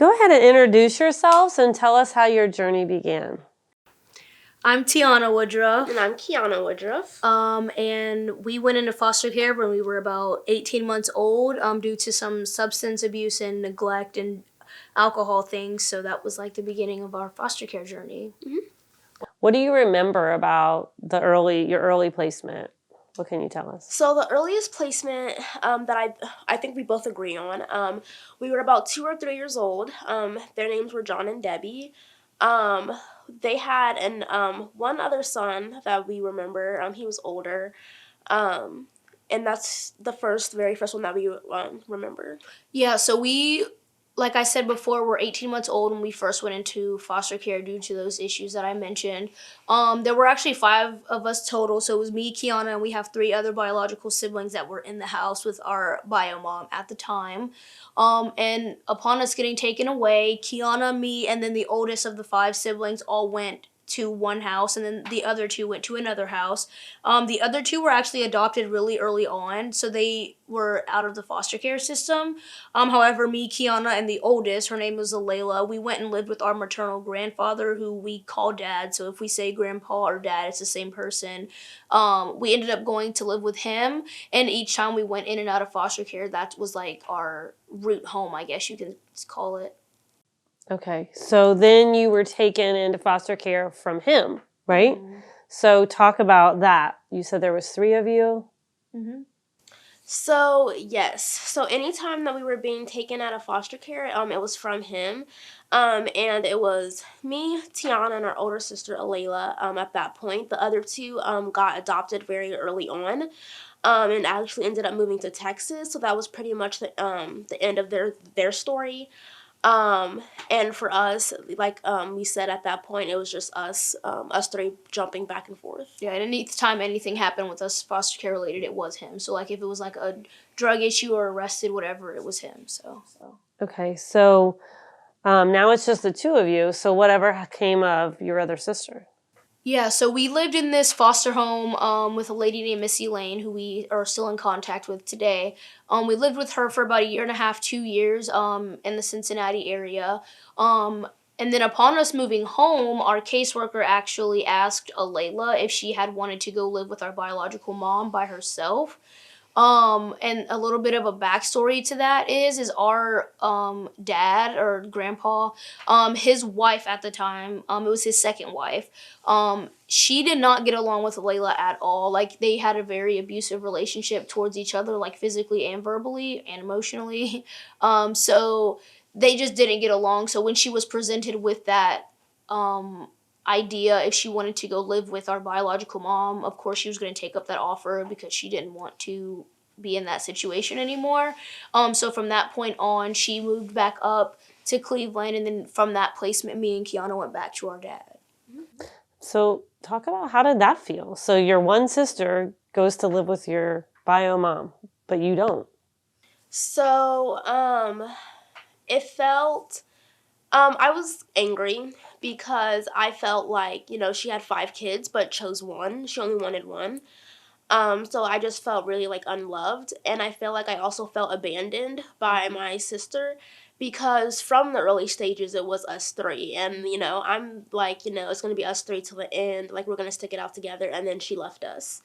Go ahead and introduce yourselves and tell us how your journey began. I'm Tiyanna Woodruff. And I'm Kiyanna Woodruff. And we went into foster care when we were about 18 months old due to some substance abuse and neglect and alcohol things. So that was like the beginning of our foster care journey. Mm-hmm. What do you remember about your early placement? What can you tell us? So the earliest placement that I think we both agree on, we were about 2 or 3 years old. Their names were John and Debbie. They had one other son that we remember. He was older. And that's the very first one that we remember. Yeah, so we, like I said before, we're 18 months old when we first went into foster care due to those issues that I mentioned. There were actually 5 of us total, so it was me, Kiyanna, and we have 3 other biological siblings that were in the house with our bio mom at the time. And upon us getting taken away, Kiyanna, me, and then the oldest of the 5 siblings all went to one house, and then the other 2 went to another house. The other 2 were actually adopted really early on, so they were out of the foster care system. However, me, Kiyanna, and the oldest, her name was Layla, we went and lived with our maternal grandfather, who we call Dad. So if we say grandpa or dad, it's the same person. We ended up going to live with him, and each time we went in and out of foster care, that was like our route home, I guess you can call it. Okay, so then you were taken into foster care from him, right? Mm-hmm. So talk about that. You said there was 3 of you? Mm-hmm. So, yes. So anytime that we were being taken out of foster care, it was from him. And it was me, Tiyanna, and our older sister, Layla, at that point. The other 2 got adopted very early on. And actually ended up moving to Texas. So that was pretty much the end of their story. And for us, like we said at that point, it was just us 3 jumping back and forth. Yeah, and any time anything happened with us foster care related, it was him. So like if it was like a drug issue or arrested, whatever, it was him. So. Okay, so now it's just the 2 of you. So whatever came of your other sister? Yeah, so we lived in this foster home with a lady named Missy Lane, who we are still in contact with today. We lived with her for about 1.5 years, 2 years in the Cincinnati area. And then upon us moving home, our caseworker actually asked Layla if she had wanted to go live with our biological mom by herself. And a little bit of a backstory to that is our dad or grandpa, his wife at the time, it was his second wife, she did not get along with Layla at all. Like, they had a very abusive relationship towards each other, like physically and verbally and emotionally. So they just didn't get along. So when she was presented with that idea, if she wanted to go live with our biological mom, of course she was going to take up that offer because she didn't want to be in that situation anymore. So from that point on, she moved back up to Cleveland, and then from that placement, me and Kiyanna went back to our dad. So talk about, how did that feel? So your one sister goes to live with your bio mom, but you don't. So it felt, I was angry because I felt like, she had 5 kids but chose 1. She only wanted 1. So I just felt really like unloved, and I feel like I also felt abandoned by my sister because from the early stages it was us 3, and I'm like, it's going to be us 3 till the end, like we're going to stick it out together, and then she left us.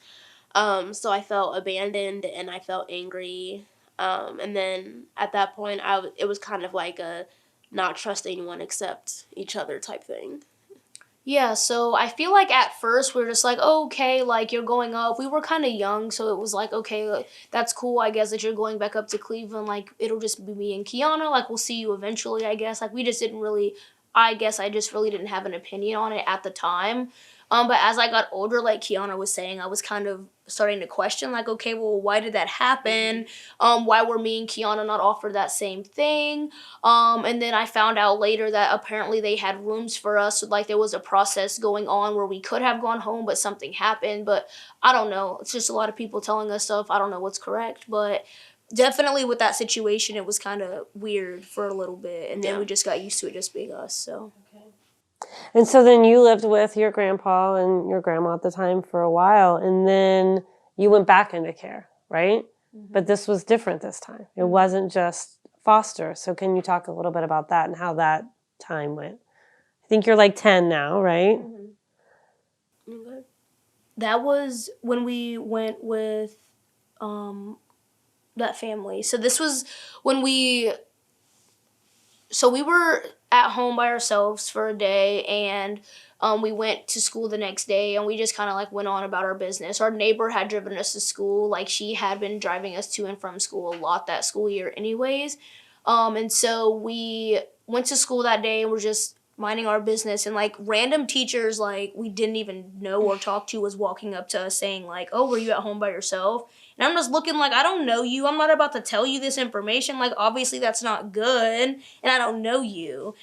So I felt abandoned and I felt angry. And then at that point it was kind of like a not trust anyone except each other type thing. Yeah, so I feel like at first we were just like, oh, okay, like you're going up. We were kind of young, so it was like, okay, like, that's cool, I guess, that you're going back up to Cleveland. Like, it'll just be me and Kiyanna. Like, we'll see you eventually, I guess. Like, we just didn't really, I guess I just really didn't have an opinion on it at the time. But as I got older, like Kiyanna was saying, I was kind of starting to question, like, okay, well, why did that happen? Why were me and Kiyanna not offered that same thing? And then I found out later that apparently they had rooms for us. So, like, there was a process going on where we could have gone home, but something happened. But I don't know. It's just a lot of people telling us stuff. I don't know what's correct. But definitely with that situation, it was kind of weird for a little bit. And then we just got used to it just being us, so. Okay. And so then you lived with your grandpa and your grandma at the time for a while, and then you went back into care, right? Mm-hmm. But this was different this time. It wasn't just foster. So can you talk a little bit about that and how that time went? I think you're like 10 now, right? Okay. That was when we went with that family. So this was when we were at home by ourselves for a day, and we went to school the next day, and we just kind of like went on about our business. Our neighbor had driven us to school. Like, she had been driving us to and from school a lot that school year anyways. And so we went to school that day and we're just minding our business, and like random teachers like we didn't even know or talk to was walking up to us saying like, "Oh, were you at home by yourself?" And I'm just looking like, I don't know you. I'm not about to tell you this information. Like, obviously that's not good, and I don't know you.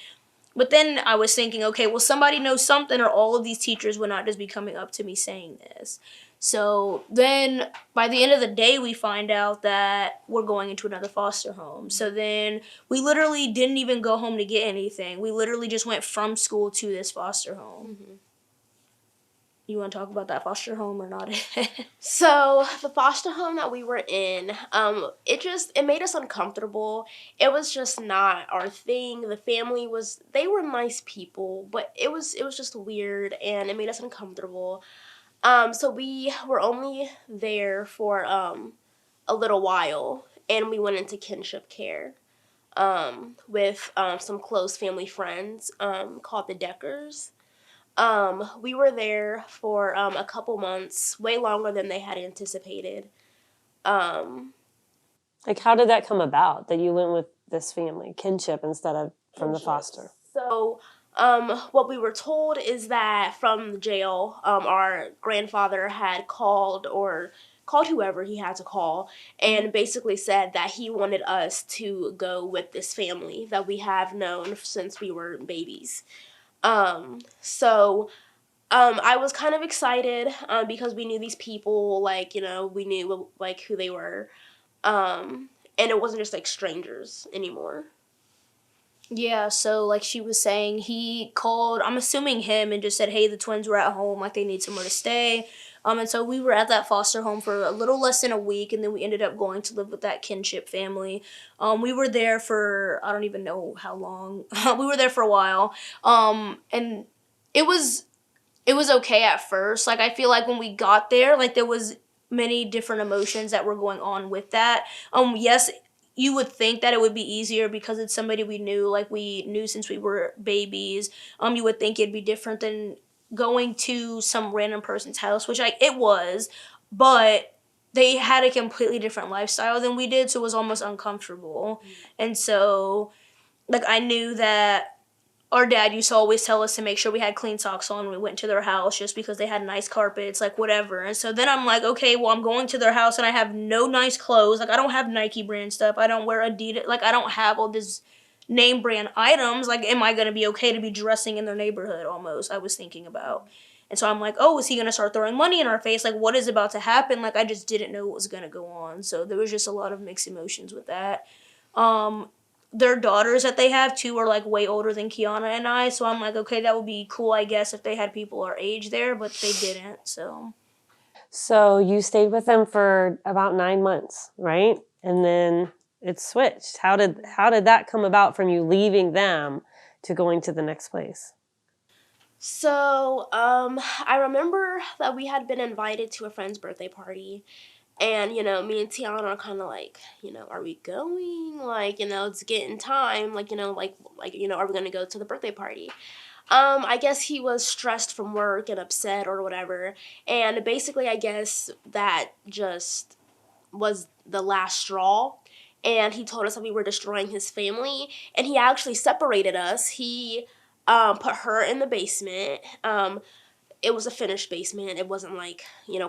But then I was thinking, okay, well, somebody knows something, or all of these teachers would not just be coming up to me saying this. So then by the end of the day, we find out that we're going into another foster home. So then we literally didn't even go home to get anything. We literally just went from school to this foster home. Mm-hmm. You want to talk about that foster home or not? So the foster home that we were in, it made us uncomfortable. It was just not our thing. The family they were nice people, but it was just weird, and it made us uncomfortable. So we were only there for a little while, and we went into kinship care with some close family friends called the Deckers. We were there for a couple months, way longer than they had anticipated. Like, how did that come about that you went with this family, kinship, instead of from the foster? So, what we were told is that from the jail, our grandfather had called whoever he had to call, and basically said that he wanted us to go with this family that we have known since we were babies. So I was kind of excited because we knew these people, like, we knew like who they were, and it wasn't just like strangers anymore. Yeah, so like she was saying, he called, I'm assuming him, and just said, hey, the twins were at home, like they need somewhere to stay. And so we were at that foster home for a little less than a week, and then we ended up going to live with that kinship family. We were there for, I don't even know how long. We were there for a while. And it was okay at first. Like, I feel like when we got there, like there was many different emotions that were going on with that. Yes, you would think that it would be easier because it's somebody we knew, like we knew since we were babies. You would think it'd be different than going to some random person's house, which like it was, but they had a completely different lifestyle than we did, so it was almost uncomfortable. And so, like, I knew that our dad used to always tell us to make sure we had clean socks on when we went to their house, just because they had nice carpets, like whatever. And so then I'm like, okay, well, I'm going to their house and I have no nice clothes. Like, I don't have Nike brand stuff. I don't wear Adidas. Like, I don't have all this name brand items. Like, am I going to be okay to be dressing in their neighborhood almost? I was thinking about. And so I'm like, oh, is he going to start throwing money in our face? Like, what is about to happen? Like, I just didn't know what was going to go on. So there was just a lot of mixed emotions with that. Their daughters that they have too are like way older than Kiyanna and I, so I'm like, okay, that would be cool, I guess, if they had people our age there, but they didn't. So you stayed with them for about 9 months, right? And then it switched. How did that come about from you leaving them to going to the next place? So I remember that we had been invited to a friend's birthday party. And, me and Tiyanna are kind of like, are we going? Like, it's getting time. Like, are we going to go to the birthday party? I guess he was stressed from work and upset or whatever. And basically, I guess that just was the last straw. And he told us that we were destroying his family. And he actually separated us. He put her in the basement. It was a finished basement. It wasn't like,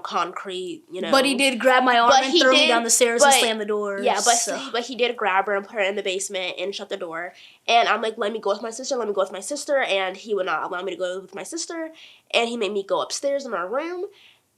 concrete, But he did grab my arm and throw me down the stairs and slam the doors. Yeah, but he did grab her and put her in the basement and shut the door. And I'm like, let me go with my sister. And he would not allow me to go with my sister. And he made me go upstairs in our room.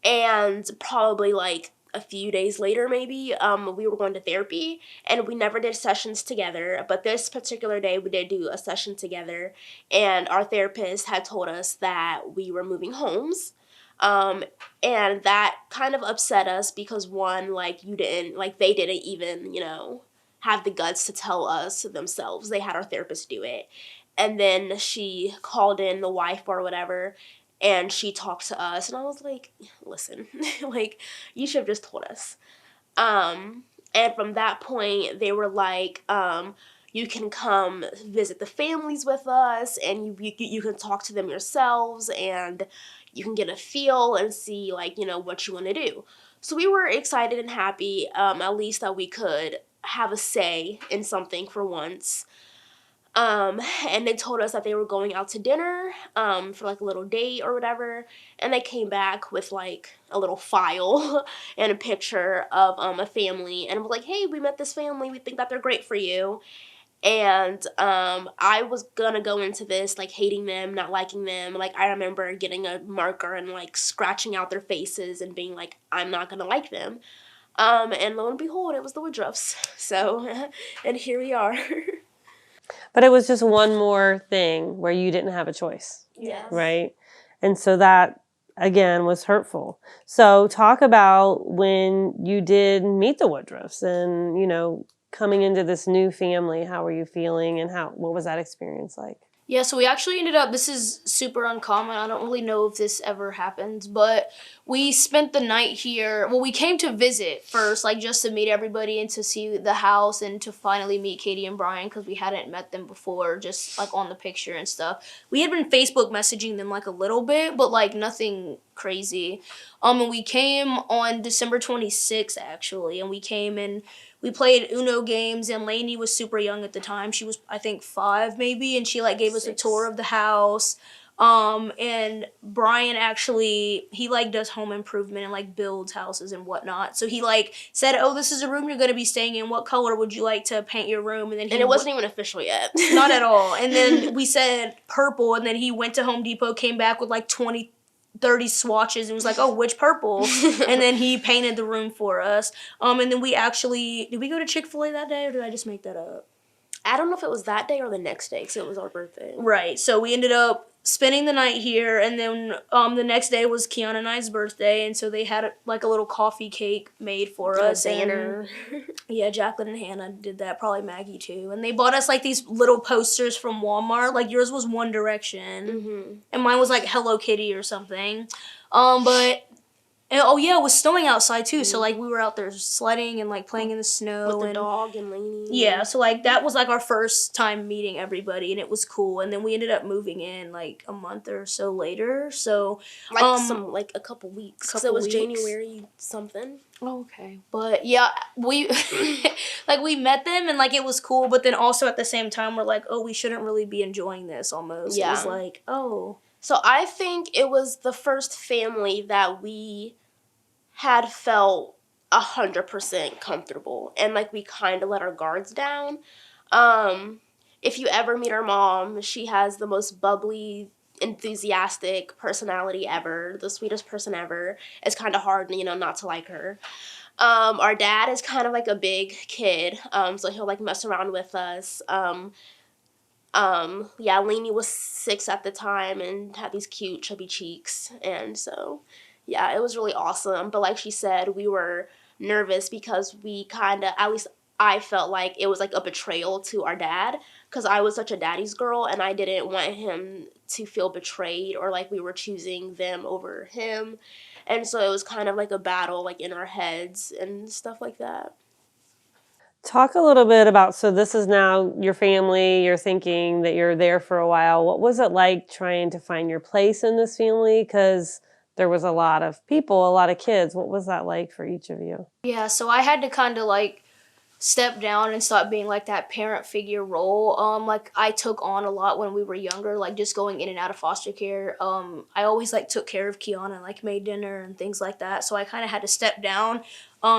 And probably like a few days later, maybe, we were going to therapy, and we never did sessions together, but this particular day we did do a session together, and our therapist had told us that we were moving homes, and that kind of upset us because, one, like, they didn't even, have the guts to tell us themselves. They had our therapist do it. And then she called in the wife or whatever, and she talked to us. And I was like, listen, like, you should have just told us. And from that point, they were like, you can come visit the families with us, and you can talk to them yourselves, and you can get a feel and see, like, what you want to do. So we were excited and happy, at least that we could have a say in something for once. And they told us that they were going out to dinner, for like a little date or whatever, and they came back with like a little file and a picture of a family, and was like, hey, we met this family, we think that they're great for you. And I was gonna go into this like hating them, not liking them. Like, I remember getting a marker and like scratching out their faces and being like, I'm not gonna like them. And lo and behold, it was the woodruffs. So, and here we are. But it was just one more thing where you didn't have a choice, Yes. right? And so that, again, was hurtful. So talk about when you did meet the Woodruffs and, coming into this new family, how were you feeling and what was that experience like? Yeah, so we actually ended up, this is super uncommon. I don't really know if this ever happens, but we spent the night here. Well, we came to visit first, like just to meet everybody and to see the house and to finally meet Katie and Brian because we hadn't met them before, just like on the picture and stuff. We had been Facebook messaging them like a little bit, but like nothing crazy. And we came on December 26th actually, and we came and we played Uno games, and Lainey was super young at the time. She was, I think, 5 maybe, and she like gave us a tour of the house. And Brian actually, he like does home improvement and like builds houses and whatnot. So he like said, oh, this is a room you're going to be staying in. What color would you like to paint your room? And then it wasn't even official yet. Not at all. And then we said purple, and then he went to Home Depot, came back with like 30 swatches and was like, oh, which purple? And then he painted the room for us. And then we actually, did we go to Chick-fil-A that day or did I just make that up? I don't know if it was that day or the next day because it was our birthday. Right. So we ended up spending the night here, and then the next day was Kiyanna and I's birthday, and so they had like a little coffee cake made for us. Banner. Yeah, Jacqueline and Hannah did that, probably Maggie too. And they bought us like these little posters from Walmart. Like yours was One Direction, and mine was like Hello Kitty or something. And, oh yeah, it was snowing outside too, so like we were out there sledding and like playing in the snow with the dog and Lainey. Yeah, so like that was like our first time meeting everybody, and it was cool. And then we ended up moving in like a month or so later. So like a couple weeks. Because it was January something. Oh, okay. But yeah, we like we met them and like it was cool, but then also at the same time we're like, oh, we shouldn't really be enjoying this almost. Yeah. It was like, oh. So I think it was the first family that we had felt 100% comfortable, and like we kind of let our guards down. If you ever meet our mom, she has the most bubbly, enthusiastic personality ever, the sweetest person ever. It's kind of hard, not to like her. Our dad is kind of like a big kid, so he'll like mess around with us. Yeah, Lainey was 6 at the time and had these cute chubby cheeks, and so yeah, it was really awesome. But like she said, we were nervous because we kind of, at least I felt like it was like a betrayal to our dad because I was such a daddy's girl and I didn't want him to feel betrayed or like we were choosing them over him. And so it was kind of like a battle like in our heads and stuff like that. Talk a little bit about, so this is now your family, you're thinking that you're there for a while. What was it like trying to find your place in this family? Because there was a lot of people, a lot of kids. What was that like for each of you? Yeah, so I had to kind of like step down and stop being like that parent figure role. Like I took on a lot when we were younger, like just going in and out of foster care. I always like took care of Kiyanna and like made dinner and things like that. So I kind of had to step down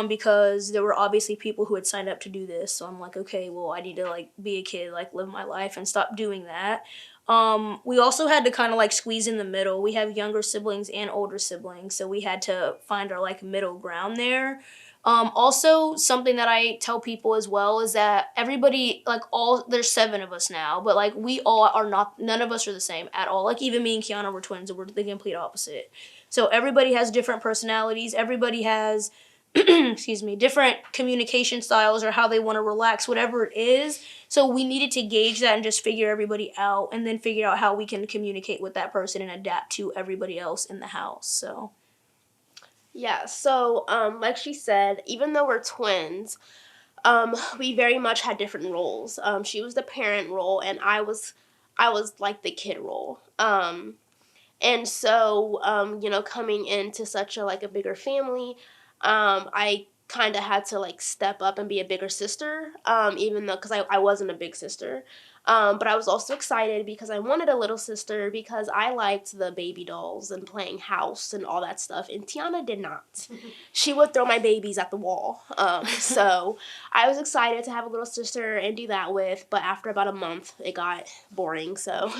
because there were obviously people who had signed up to do this. So I'm like, okay, well, I need to like be a kid, like live my life and stop doing that. We also had to kind of like squeeze in the middle. We have younger siblings and older siblings, so we had to find our like middle ground there. Also, something that I tell people as well is that everybody, like there's 7 of us now, but like we all are not, none of us are the same at all. Like even me and Kiyanna were twins and we're the complete opposite. So everybody has different personalities. Everybody has excuse me, different communication styles or how they want to relax, whatever it is. So we needed to gauge that and just figure everybody out, and then figure out how we can communicate with that person and adapt to everybody else in the house. So Yeah, so like she said, even though we're twins, we very much had different roles. She was the parent role, and I was like the kid role. And so, coming into such a like a bigger family, I kind of had to like step up and be a bigger sister, even though because I wasn't a big sister. But I was also excited because I wanted a little sister because I liked the baby dolls and playing house and all that stuff. And Tiyanna did not. She would throw my babies at the wall. So I was excited to have a little sister and do that with. But after about a month, it got boring. So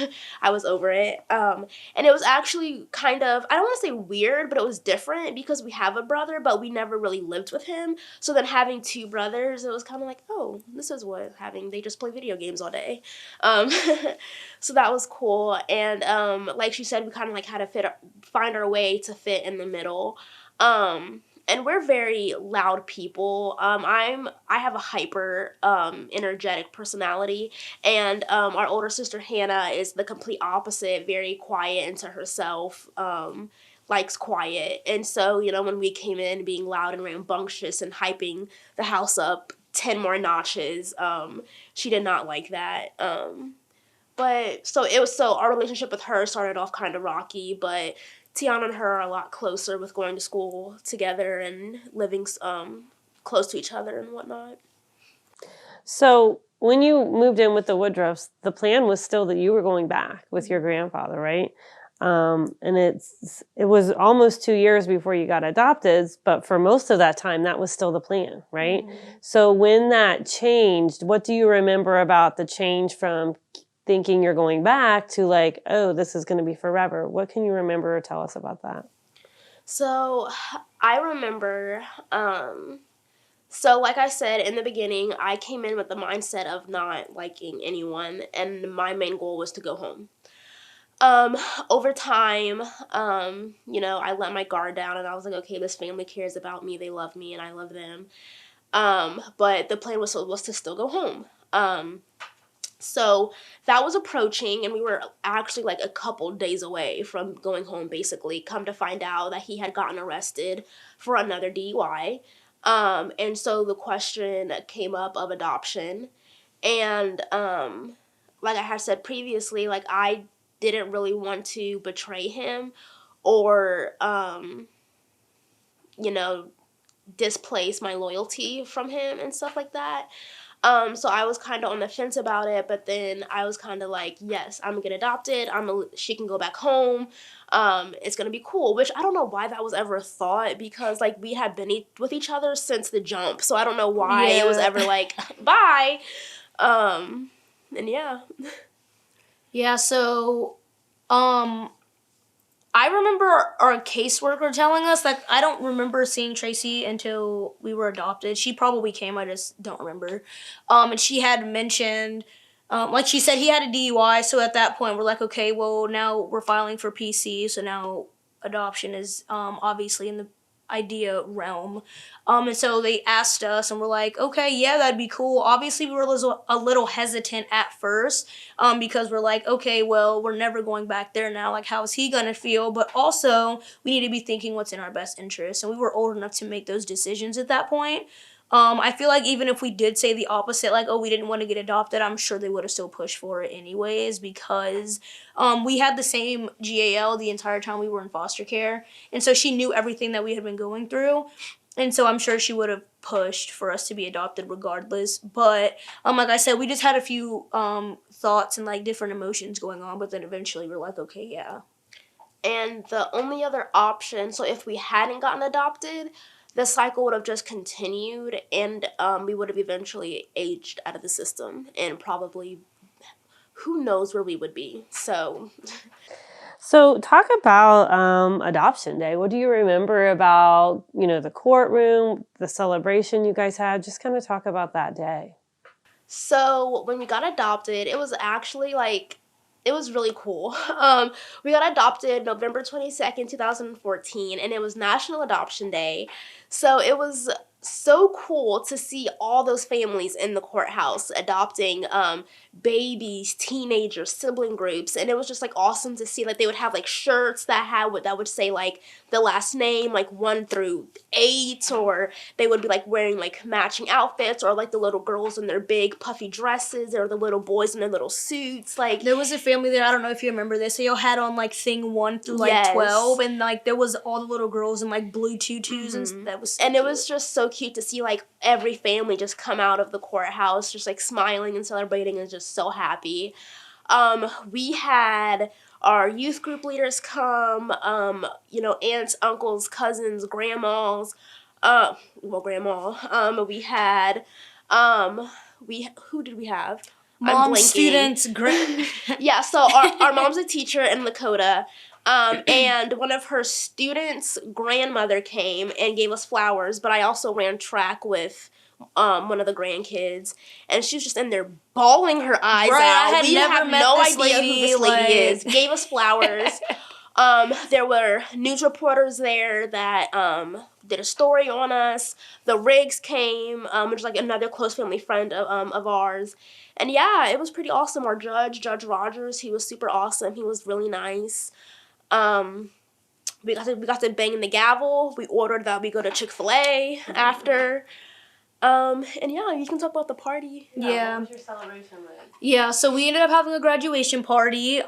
I was over it. And it was actually kind of, I don't want to say weird, but it was different because we have a brother, but we never really lived with him. So then having two brothers, it was kind of like, oh, this is what they just play video games all day. Um, so that was cool. And like she said, we kind of like had to find our way to fit in the middle. And we're very loud people. I have a hyper energetic personality, and our older sister Hannah is the complete opposite, very quiet into herself, likes quiet. And so, when we came in being loud and rambunctious and hyping the house up 10 more notches, she did not like that. But so our relationship with her started off kind of rocky, but Tiyanna and her are a lot closer with going to school together and living close to each other and whatnot. So when you moved in with the Woodruffs, the plan was still that you were going back with your grandfather, right? And it was almost 2 years before you got adopted, but for most of that time, that was still the plan, right? So when that changed, what do you remember about the change from thinking you're going back to like, oh, this is going to be forever? What can you remember or tell us about that? So I remember, so like I said in the beginning, I came in with the mindset of not liking anyone, and my main goal was to go home. Over time, I let my guard down and I was like, okay, this family cares about me, they love me, and I love them. But the plan was to still go home. So that was approaching, and we were actually like a couple days away from going home, basically. Come to find out that he had gotten arrested for another DUI. And so the question came up of adoption. And like I had said previously, like I didn't really want to betray him or, displace my loyalty from him and stuff like that. So I was kind of on the fence about it, but then I was kind of like, yes, I'm gonna get adopted. She can go back home. It's gonna be cool. Which I don't know why that was ever a thought, because like we had been with each other since the jump. So I don't know why it was ever like bye. And yeah. yeah, so I remember our caseworker telling us that I don't remember seeing Tracy until we were adopted. She probably came, I just don't remember. And she had mentioned, like she said, he had a DUI. So at that point, we're like, okay, well, now we're filing for PC. So now adoption is obviously in the idea realm. And so they asked us, and we're like, okay, yeah, that'd be cool. Obviously, we were a little hesitant at first, because we're like, okay, well, we're never going back there now. Like, how is he gonna feel? But also, we need to be thinking what's in our best interest. And we were old enough to make those decisions at that point. I feel like even if we did say the opposite, like, oh, we didn't want to get adopted, I'm sure they would have still pushed for it anyways, because we had the same GAL the entire time we were in foster care. And so she knew everything that we had been going through. And so I'm sure she would have pushed for us to be adopted regardless. But like I said, we just had a few thoughts and like different emotions going on. But then eventually we're like, okay, yeah. And the only other option, so if we hadn't gotten adopted, the cycle would have just continued, and we would have eventually aged out of the system, and probably who knows where we would be. So talk about adoption day. What do you remember about, the courtroom, the celebration you guys had? Just kind of talk about that day. So when we got adopted, it was actually like it was really cool. We got adopted November 22nd, 2014, and it was National Adoption Day. So it was so cool to see all those families in the courthouse adopting babies, teenagers, sibling groups, and it was just like awesome to see. Like they would have like shirts that would say like the last name, like 1 through 8, or they would be like wearing like matching outfits, or like the little girls in their big puffy dresses, or the little boys in their little suits. Like There was a family there, I don't know if you remember this, they all had on like thing 1 through like Yes. 12, and like there was all the little girls in like blue tutus, and that was so and it cute. was just so cute to see like every family just come out of the courthouse just like smiling and celebrating and just so happy. We had our youth group leaders come, aunts, uncles, cousins, grandmas, grandma. We had, who did we have? I'm Mom, blanking. students, Yeah, so our mom's a teacher in Lakota, and one of her students' grandmother came and gave us flowers, but I also ran track with one of the grandkids, and she was just in there bawling her eyes Right, out. I had We never have met no this idea who lady, this lady like- is. Gave us flowers. There were news reporters there that did a story on us. The Riggs came, which is like another close family friend of ours. And yeah, it was pretty awesome. Our Judge Rogers, he was super awesome. He was really nice. We got to bang the gavel. We ordered that we go to Chick-fil-A after. And yeah, you can talk about the party. Yeah. What was your celebration like? Yeah, so we ended up having a graduation party.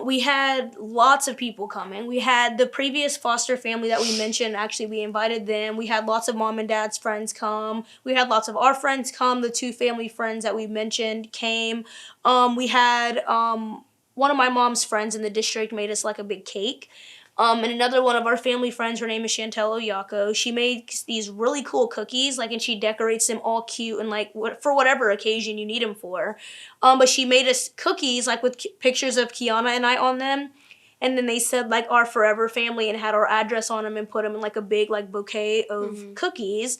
We had lots of people coming. We had the previous foster family that we mentioned. Actually, we invited them. We had lots of mom and dad's friends come. We had lots of our friends come. The 2 family friends that we mentioned came. We had one of my mom's friends in the district made us like a big cake. And another one of our family friends, her name is Chantel Oyako. She makes these really cool cookies, like, and she decorates them all cute and like for whatever occasion you need them for. But she made us cookies like with pictures of Kiyanna and I on them, and then they said like our forever family and had our address on them and put them in like a big like bouquet of cookies.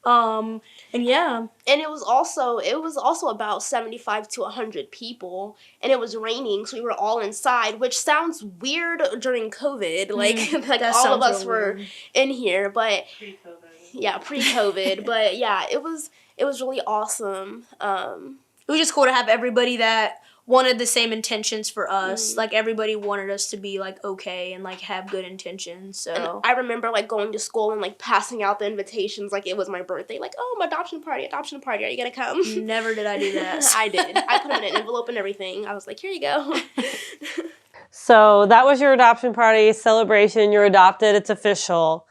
And yeah. And it was also about 75 to 100 people, and it was raining, so we were all inside, which sounds weird during COVID. Like that all of sounds us real were weird. in here, but Pre-COVID. yeah, pre-COVID. But yeah, it was really awesome. It was just cool to have everybody that wanted the same intentions for us. Like everybody wanted us to be like okay and like have good intentions. So And I remember like going to school and like passing out the invitations like it was my birthday. Like, oh, my adoption party. Are you gonna come? never did I do that. I did. I put them in an envelope and everything. I was like, here you go. So that was your adoption party celebration. You're adopted. It's official.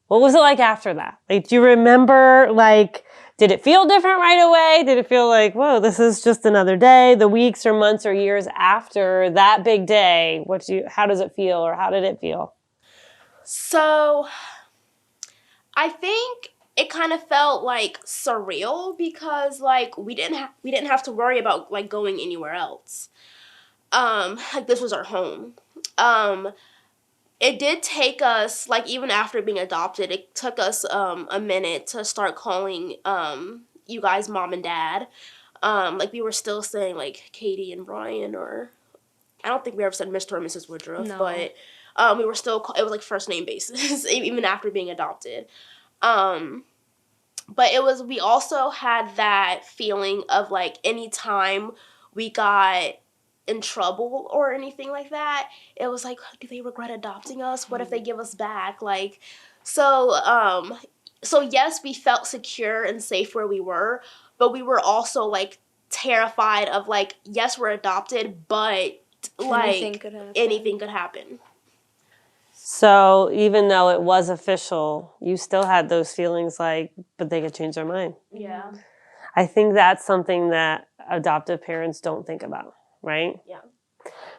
What was it like after that? Like, do you remember, like, did it feel different right away? Did it feel like, whoa, this is just another day? The weeks or months or years after that big day, how does it feel, or how did it feel? So I think it kind of felt like surreal because like we didn't have to worry about like going anywhere else. Like this was our home. It did take us, like, even after being adopted, it took us a minute to start calling you guys mom and dad. Like, we were still saying, like, Katie and Brian, or I don't think we ever said Mr. or Mrs. Woodruff, No. but we were still, it was, like, first name basis, even after being adopted. But we also had that feeling of, like, anytime we got in trouble or anything like that, it was like, do they regret adopting us? What if they give us back? Like, so yes, we felt secure and safe where we were, but we were also like terrified of like, yes, we're adopted, but like anything could happen. So even though it was official, you still had those feelings like, but they could change their mind. Yeah. I think that's something that adoptive parents don't think about, right? Yeah.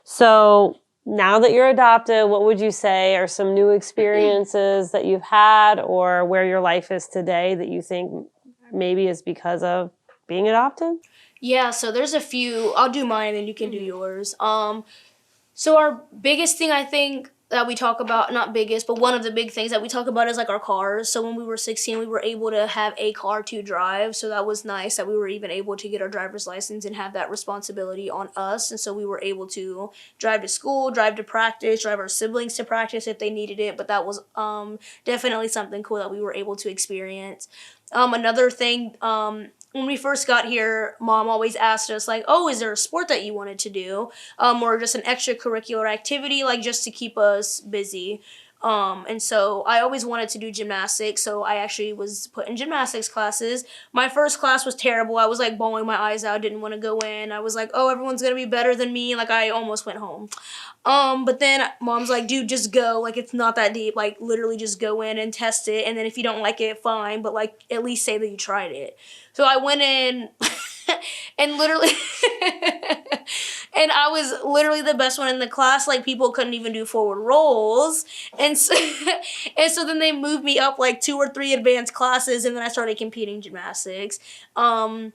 So now that you're adopted, what would you say are some new experiences that you've had, or where your life is today that you think maybe is because of being adopted? Yeah, so there's a few. I'll do mine and then you can do yours. So our biggest thing, I think, that we talk about, not biggest, but one of the big things that we talk about is like our cars. So when we were 16, we were able to have a car to drive. So that was nice that we were even able to get our driver's license and have that responsibility on us. And so we were able to drive to school, drive to practice, drive our siblings to practice if they needed it. But that was definitely something cool that we were able to experience. Another thing, when we first got here, Mom always asked us, like, oh, is there a sport that you wanted to do? Or just an extracurricular activity, like just to keep us busy. And so I always wanted to do gymnastics, so I actually was put in gymnastics classes. My first class was terrible. I was like bawling my eyes out, didn't want to go in. I was like, oh, everyone's gonna be better than me. Like I almost went home. But then Mom's like, dude, just go. Like it's not that deep. Like literally just go in and test it. And then if you don't like it, fine. But like at least say that you tried it. So I went in and literally and I was literally the best one in the class. Like people couldn't even do forward rolls. And so, and so then they moved me up like 2 or 3 advanced classes, and then I started competing gymnastics. And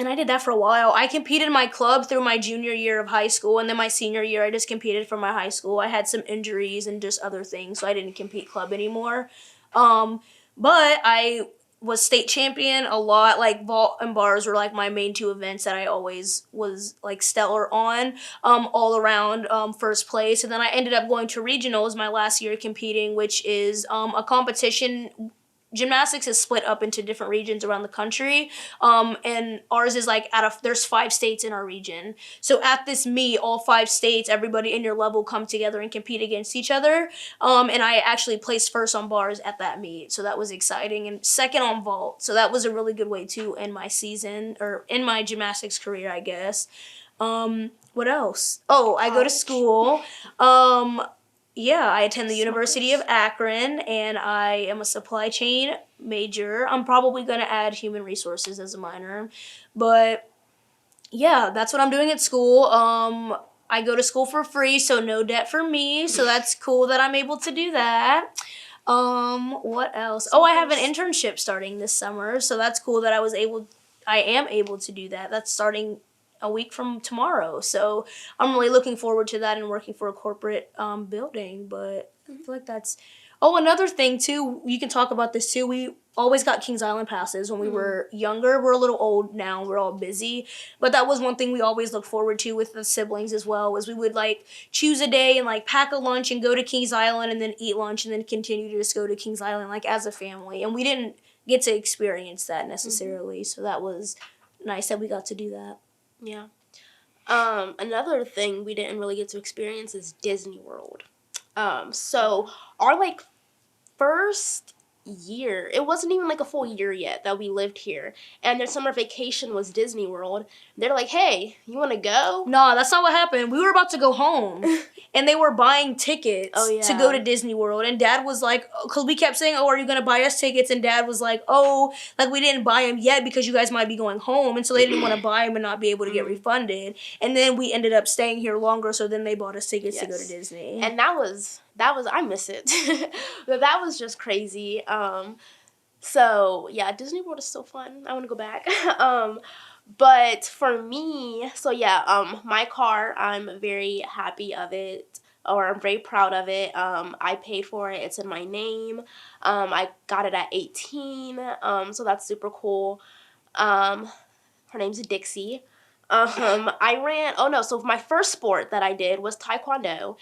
I did that for a while. I competed in my club through my junior year of high school, and then my senior year I just competed for my high school. I had some injuries and just other things, so I didn't compete club anymore. But I was state champion a lot. Like vault and bars were like my main 2 events that I always was like stellar on, all around first place. And then I ended up going to regionals my last year competing, which is a competition. Gymnastics is split up into different regions around the country, and ours is like there's 5 states in our region. So at this meet, all 5 states, everybody in your level come together and compete against each other. And I actually placed first on bars at that meet, so that was exciting, and second on vault. So that was a really good way to end my season or end my gymnastics career, I guess. What else? Oh, I go to school. Yeah, I attend the University of Akron, and I am a supply chain major. I'm probably going to add human resources as a minor. But yeah, that's what I'm doing at school. I go to school for free, so no debt for me. So that's cool that I'm able to do that. What else? Oh, I have an internship starting this summer, so that's cool that I am able to do that. That's starting a week from tomorrow. So I'm really looking forward to that and working for a corporate building. But I feel like that's... Oh, another thing too, you can talk about this too. We always got Kings Island passes when we were younger. We're a little old now. We're all busy. But that was one thing we always looked forward to with the siblings as well, was we would like choose a day and like pack a lunch and go to Kings Island and then eat lunch and then continue to just go to Kings Island like as a family. And we didn't get to experience that necessarily. So that was nice that we got to do that. Yeah. Another thing we didn't really get to experience is Disney World. So our like first year, it wasn't even like a full year yet that we lived here, and their summer vacation was Disney World. They're like, hey, you want to go? No, that's not what happened. We were about to go home, and they were buying tickets to go to Disney World, and Dad was like, because we kept saying, oh, are you going to buy us tickets? And Dad was like, oh, like we didn't buy them yet because you guys might be going home, and so they didn't want to buy them and not be able to get refunded. And then we ended up staying here longer, so then they bought us tickets to go to Disney. And that was I miss it. But that was just crazy. So yeah, Disney World is so fun. I want to go back. But for me, so yeah, my car, I'm very happy of it, or I'm very proud of it. I paid for it. It's in my name. I got it at 18. So that's super cool. Her name's Dixie. So my first sport that I did was Taekwondo,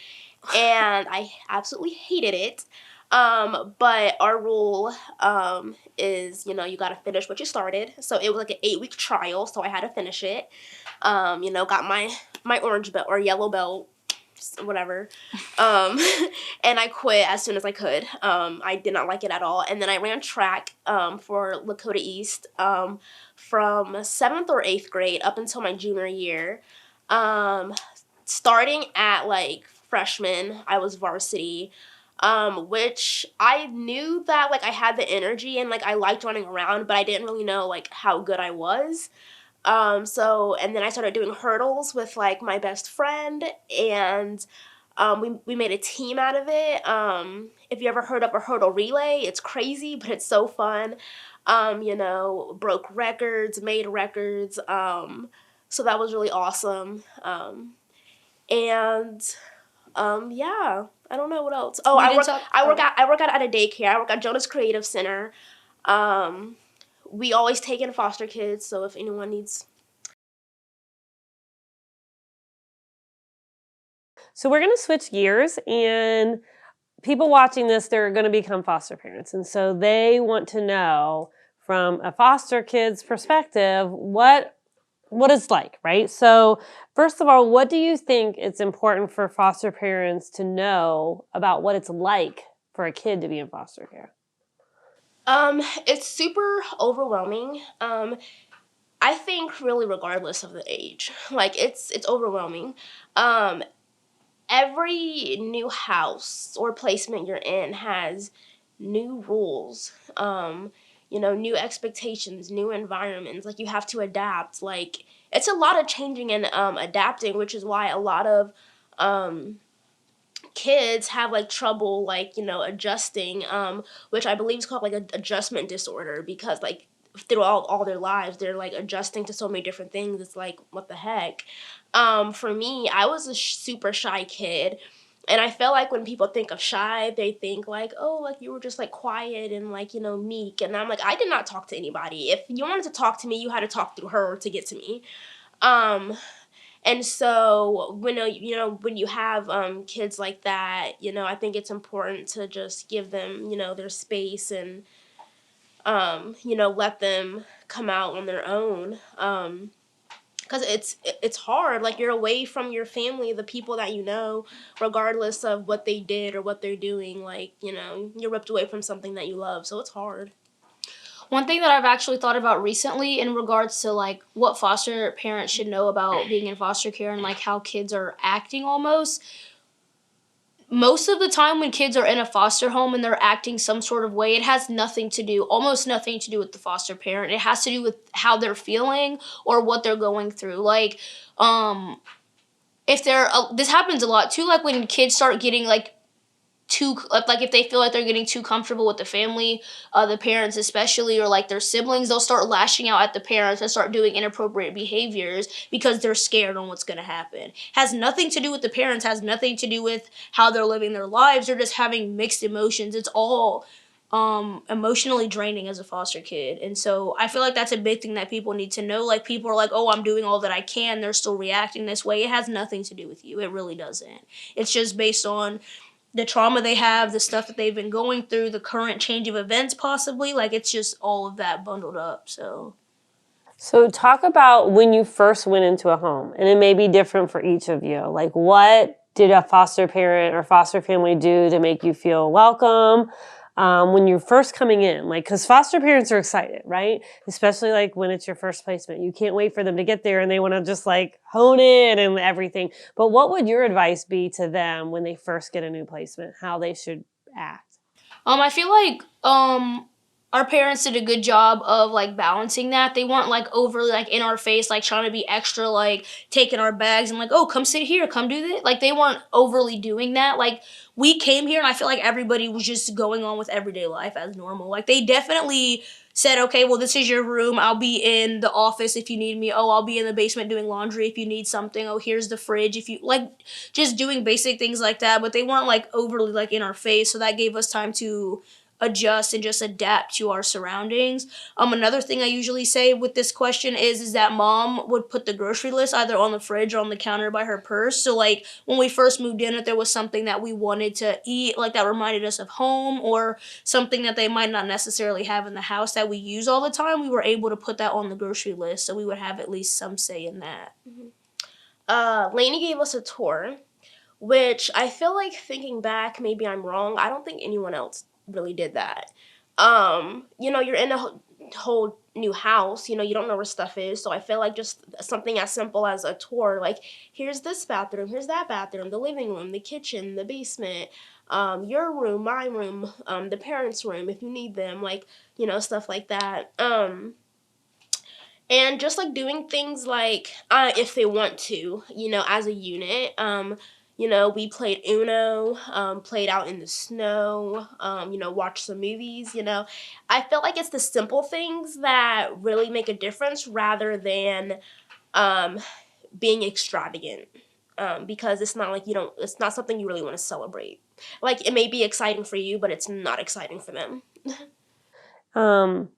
and I absolutely hated it. But our rule, is, you gotta finish what you started. So it was like an 8-week trial, so I had to finish it. Got my orange belt or yellow belt, whatever. And I quit as soon as I could. I did not like it at all. And then I ran track, for Lakota East, from 7th or 8th grade up until my junior year. Starting at like freshman, I was varsity, which I knew that like I had the energy and like I liked running around, but I didn't really know like how good I was. And then I started doing hurdles with like my best friend, and we made a team out of it. If you ever heard of a hurdle relay, it's crazy, but it's so fun. Broke records, made records. So that was really awesome. And Yeah, I don't know what else. Oh, We didn't talk- I work out at a daycare. I work at Jonas Creative Center. We always take in foster kids, so if anyone needs. So we're going to switch gears, and people watching this, they're going to become foster parents. And so they want to know from a foster kid's perspective what it's like, right? So first of all, what do you think it's important for foster parents to know about what it's like for a kid to be in foster care? It's super overwhelming. I think really regardless of the age, like it's overwhelming. Every new house or placement you're in has new rules. New expectations, new environments. Like you have to adapt. Like it's a lot of changing and adapting, which is why a lot of kids have like trouble adjusting, which I believe is called like an adjustment disorder, because like throughout all their lives they're like adjusting to so many different things. It's like, what the heck. For me, I was a super shy kid, and I feel like when people think of shy, they think like, oh, like you were just like quiet and like, meek. And I'm like, I did not talk to anybody. If you wanted to talk to me, you had to talk through her to get to me. And so when you have kids like that, I think it's important to just give them, their space, and let them come out on their own. Because it's hard. Like you're away from your family, the people that you know, regardless of what they did or what they're doing. Like, you're ripped away from something that you love, so it's hard. One thing that I've actually thought about recently in regards to like what foster parents should know about being in foster care and like how kids are acting almost. Most of the time when kids are in a foster home and they're acting some sort of way, it has almost nothing to do with the foster parent. It has to do with how they're feeling or what they're going through. Like, if this happens a lot too, like when kids start getting like if they feel like they're getting too comfortable with the family, the parents especially, or like their siblings, they'll start lashing out at the parents and start doing inappropriate behaviors because they're scared on what's going to happen. Has nothing to do with the parents, has nothing to do with how they're living their lives. They're just having mixed emotions. It's all emotionally draining as a foster kid. And so I feel like that's a big thing that people need to know. Like people are like, oh, I'm doing all that I can. They're still reacting this way. It has nothing to do with you. It really doesn't. It's just based on the trauma they have, the stuff that they've been going through, the current change of events possibly. Like it's just all of that bundled up. So talk about when you first went into a home, and it may be different for each of you. Like, what did a foster parent or foster family do to make you feel welcome when you're first coming in? Like, because foster parents are excited, right? Especially like when it's your first placement. You can't wait for them to get there and they want to just like hone in and everything. But what would your advice be to them when they first get a new placement, how they should act? I feel like our parents did a good job of like balancing that. They weren't like overly like in our face, like trying to be extra, like taking our bags and like, oh, come sit here, come do this. Like they weren't overly doing that. Like we came here and I feel like everybody was just going on with everyday life as normal. Like they definitely said, okay, well, this is your room. I'll be in the office if you need me. Oh, I'll be in the basement doing laundry if you need something. Oh, here's the fridge if you like, just doing basic things like that. But they weren't like overly like in our face. So that gave us time to adjust and just adapt to our surroundings. Another thing I usually say with this question is that mom would put the grocery list either on the fridge or on the counter by her purse. So like when we first moved in, if there was something that we wanted to eat, like that reminded us of home, or something that they might not necessarily have in the house that we use all the time, we were able to put that on the grocery list. So we would have at least some say in that. Lainey gave us a tour, which I feel like, thinking back, maybe I'm wrong. I don't think anyone else really did that. You're in a whole new house, you don't know where stuff is. So I feel like just something as simple as a tour, like here's this bathroom, here's that bathroom, the living room, the kitchen, the basement, your room, my room, the parents' room if you need them, like, stuff like that. And just like doing things like if they want to, as a unit. We played Uno, played out in the snow, watched some movies. I feel like it's the simple things that really make a difference rather than being extravagant. because it's not like it's not something you really want to celebrate. Like, it may be exciting for you, but it's not exciting for them. Um,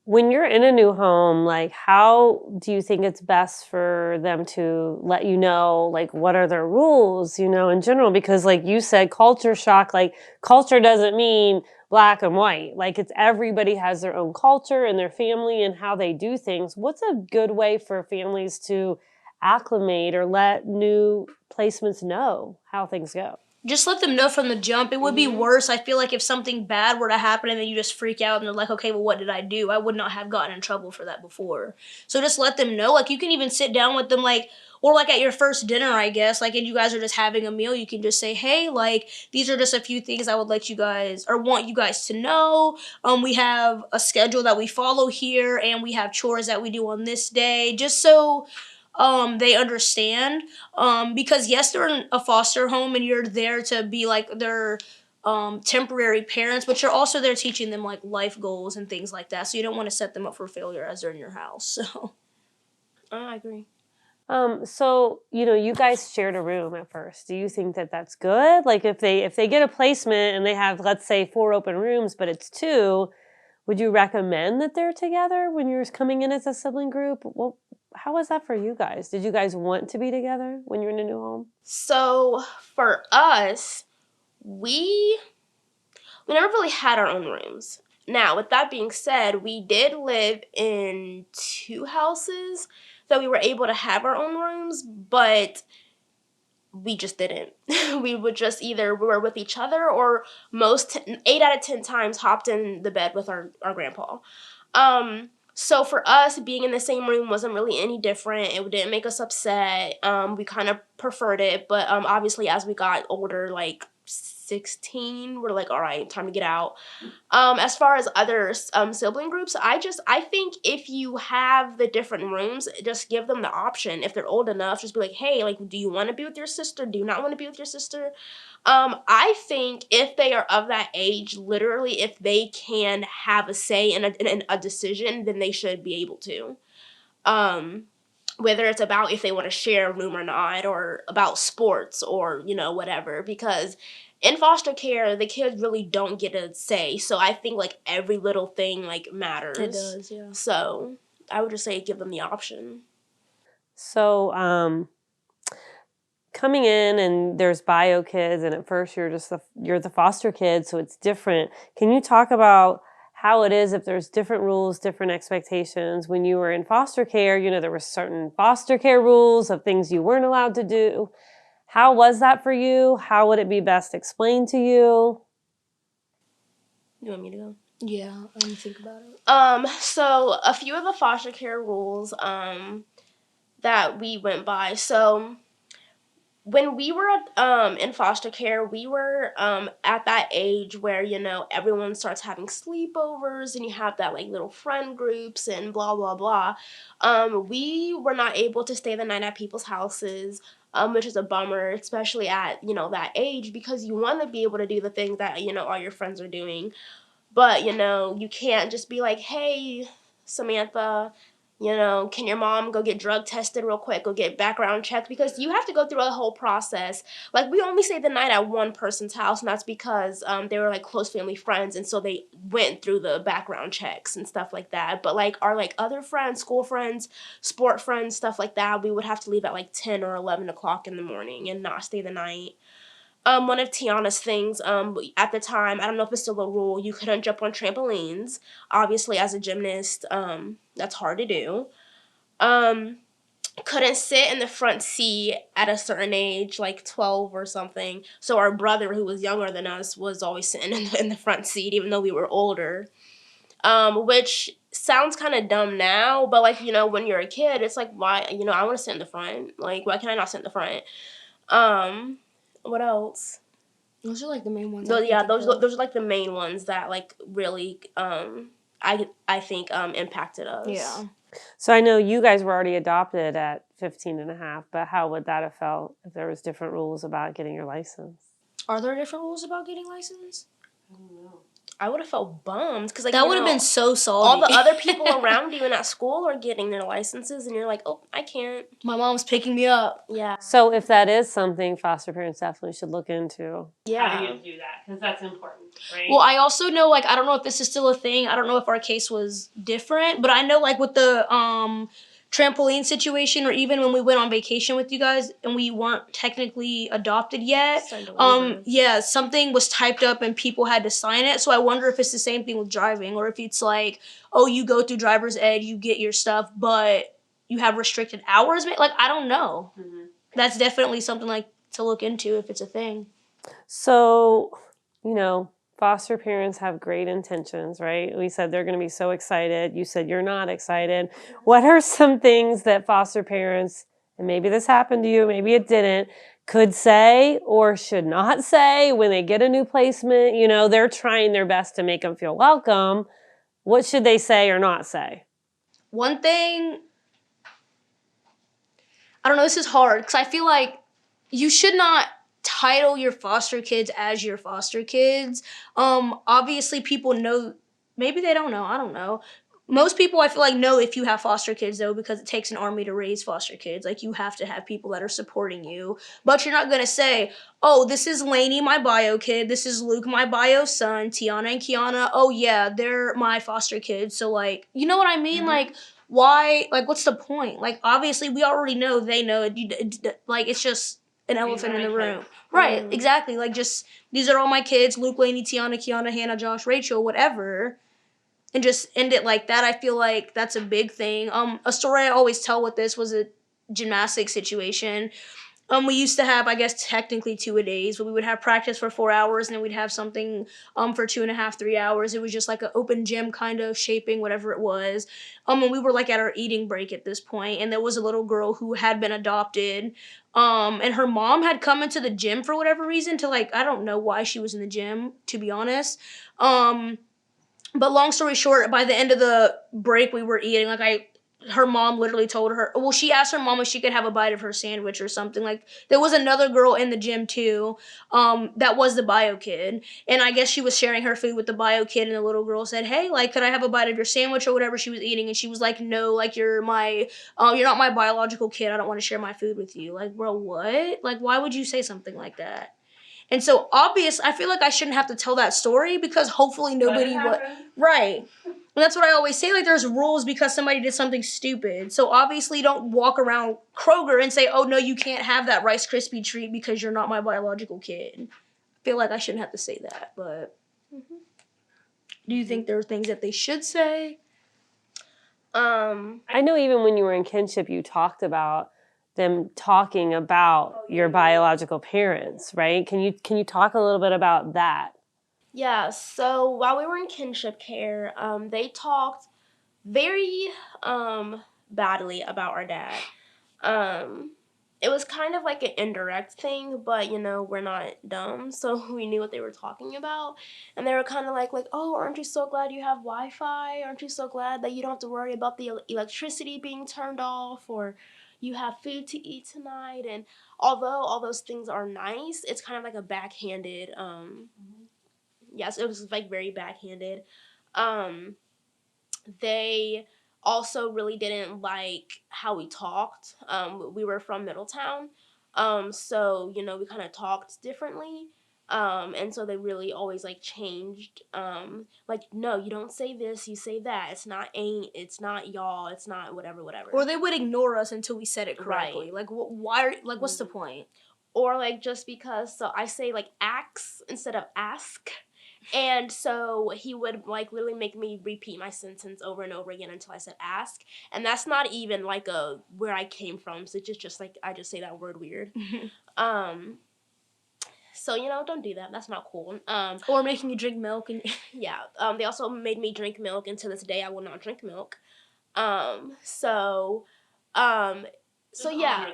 when you're in a new home, like how do you think it's best for them to let you know, like what are their rules, in general? Because like you said, culture shock, like culture doesn't mean black and white. Like it's everybody has their own culture and their family and how they do things. What's a good way for families to acclimate or let new placements know how things go? Just let them know from the jump. It would be worse, I feel like, if something bad were to happen and then you just freak out and they're like, okay, well, what did I do? I would not have gotten in trouble for that before. So just let them know. Like, you can even sit down with them, like, or like at your first dinner, I guess, like, and you guys are just having a meal, you can just say, hey, like, these are just a few things I would let you guys, or want you guys to know. We have a schedule that we follow here, and we have chores that we do on this day, just so they understand, because yes, they're in a foster home and you're there to be like their temporary parents, but you're also there teaching them like life goals and things like that, so you don't want to set them up for failure as they're in your house. So I agree. So, you guys shared a room at first. Do you think that that's good? Like if they get a placement and they have, let's say, 4 open rooms, but it's 2, would you recommend that they're together when you're coming in as a sibling group? Well, how was that for you guys? Did you guys want to be together when you're in a new home? So for us, we never really had our own rooms. Now, with that being said, we did live in 2 houses that we were able to have our own rooms, but we just didn't. We would just either we were with each other, or 8 out of 10 times hopped in the bed with our grandpa. So for us, being in the same room wasn't really any different. It didn't make us upset. We kind of preferred it, but obviously as we got older, like 16, we're like, all right, time to get out. As far as other sibling groups, I think if you have the different rooms, just give them the option. If they're old enough, just be like, hey, like, do you want to be with your sister? Do you not want to be with your sister? I think if they are of that age, literally, if they can have a say in a decision, then they should be able to. Whether it's about if they want to share a room or not, or about sports, or, whatever. Because in foster care, the kids really don't get a say. So I think, like, every little thing, like, matters. it does, yeah. So I would just say give them the option. So, coming in and there's bio kids, and at first you're the foster kid, so it's different. Can you talk about how it is if there's different rules, different expectations? When you were in foster care, there were certain foster care rules of things you weren't allowed to do. How was that for you? How would it be best explained to you? You want me to go? Yeah, let me think about it. So a few of the foster care rules that we went by. So when we were in foster care, we were at that age where, everyone starts having sleepovers, and you have that, like, little friend groups and blah, blah, blah. We were not able to stay the night at people's houses, which is a bummer, especially at, that age, because you want to be able to do the things that, all your friends are doing. But, you can't just be like, hey, Samantha, can your mom go get drug tested real quick, go get background checked? Because you have to go through a whole process. Like, we only stayed the night at one person's house, and that's because they were, like, close family friends, and so they went through the background checks and stuff like that. But, like, our, like, other friends, school friends, sport friends, stuff like that, we would have to leave at, like, 10 or 11 o'clock in the morning and not stay the night. One of Tiyanna's things, at the time, I don't know if it's still a rule, you couldn't jump on trampolines. Obviously, as a gymnast, that's hard to do. Couldn't sit in the front seat at a certain age, like 12 or something. So our brother, who was younger than us, was always sitting in the front seat, even though we were older. Which sounds kind of dumb now, but, like, when you're a kid, it's like, why, I want to sit in the front. Like, why can I not sit in the front? What else? Those are like the main ones. Those are like the main ones that, like, really I think impacted us. Yeah. So I know you guys were already adopted at 15 and a half, but how would that have felt if there was different rules about getting your license? Are there different rules about getting licensed? I don't know. I would have felt bummed because like That would have been so salty. all the other people around you and at school are getting their licenses, and you're like, oh, I can't. My mom's picking me up. Yeah. So if that is something foster parents definitely should look into, Yeah. how do you do that? Because that's important, right? Well, I also know, like, I don't know if this is still a thing. I don't know if our case was different, but I know, like, with the trampoline situation, or even when we went on vacation with you guys and we weren't technically adopted yet, yeah, something was typed up and people had to sign it. So I wonder if it's the same thing with driving, or if it's like, oh, you go through driver's ed, you get your stuff, but you have restricted hours. Like, I don't know. Mm-hmm. That's definitely something like to look into if it's a thing. So, you know, foster parents have great intentions, right? We said they're going to be so excited. You said you're not excited. What are some things that foster parents, and maybe this happened to you, maybe it didn't, could say or should not say when they get a new placement? You know, they're trying their best to make them feel welcome. What should they say or not say? One thing, I don't know, this is hard because I feel like you should not title your foster kids as your foster kids. Obviously people know, maybe they don't know, I don't know. Most people I feel like know if you have foster kids though, because it takes an army to raise foster kids. Like you have to have people that are supporting you. But you're not gonna say, oh, this is Lainey, my bio kid, this is Luke, my bio son, Tiyanna and Kiyanna, oh yeah, they're my foster kids. So like, you know what I mean? Mm-hmm. Like, why, like what's the point? Like obviously we already know, they know, like it's just an elephant in the room. Right, exactly. Like just, these are all my kids, Luke, Lainey, Tiyanna, Kiyanna, Hannah, Josh, Rachel, whatever. And just end it like that. I feel like that's a big thing. A story I always tell with this was a gymnastics situation. We used to have, I guess, technically 2-a-days, but we would have practice for 4 hours, and then we'd have something for 2.5, 3 hours. It was just like an open gym kind of shaping, whatever it was. And we were like at our eating break at this point, and there was a little girl who had been adopted. And her mom had come into the gym for whatever reason to like, I don't know why she was in the gym, to be honest. But long story short, by the end of the break we were eating, her mom literally told her, well, she asked her mom if she could have a bite of her sandwich or something. Like, there was another girl in the gym too, that was the bio kid. And I guess she was sharing her food with the bio kid, and the little girl said, hey, like, could I have a bite of your sandwich or whatever she was eating? And she was like, no, like, you're not my biological kid. I don't want to share my food with you. Like, bro, what? Like, why would you say something like that? And so I feel like I shouldn't have to tell that story because hopefully nobody would. Right. And that's what I always say, like there's rules because somebody did something stupid. So obviously don't walk around Kroger and say, oh no, you can't have that Rice Krispie treat because you're not my biological kid. I feel like I shouldn't have to say that, but do you think there are things that they should say? I know even when you were in Kinship, you talked about them talking about your biological parents, right? Can you talk a little bit about that? Yeah, so while we were in kinship care, they talked very badly about our dad. It was kind of like an indirect thing, but you know, we're not dumb, so we knew what they were talking about. And they were kind of like, oh, aren't you so glad you have Wi-Fi? Aren't you so glad that you don't have to worry about the electricity being turned off, or you have food to eat tonight? And although all those things are nice, it's kind of like a backhanded, yes, it was like very backhanded. They also really didn't like how we talked. We were from Middletown, so you know we kind of talked differently. And so they really always like changed. Like, no, you don't say this, you say that. It's not ain't, it's not y'all, it's not whatever. Or they would ignore us until we said it correctly. Right. Like, why? Like, what's the point? Or like just because. So I say like ax instead of ask. And so he would like literally make me repeat my sentence over and over again until I said ask. And that's not even like where I came from. So it's just like I just say that word weird. So, you know, don't do that. That's not cool. Or making you drink milk. And yeah. They also made me drink milk, and to this day I will not drink milk. So yeah.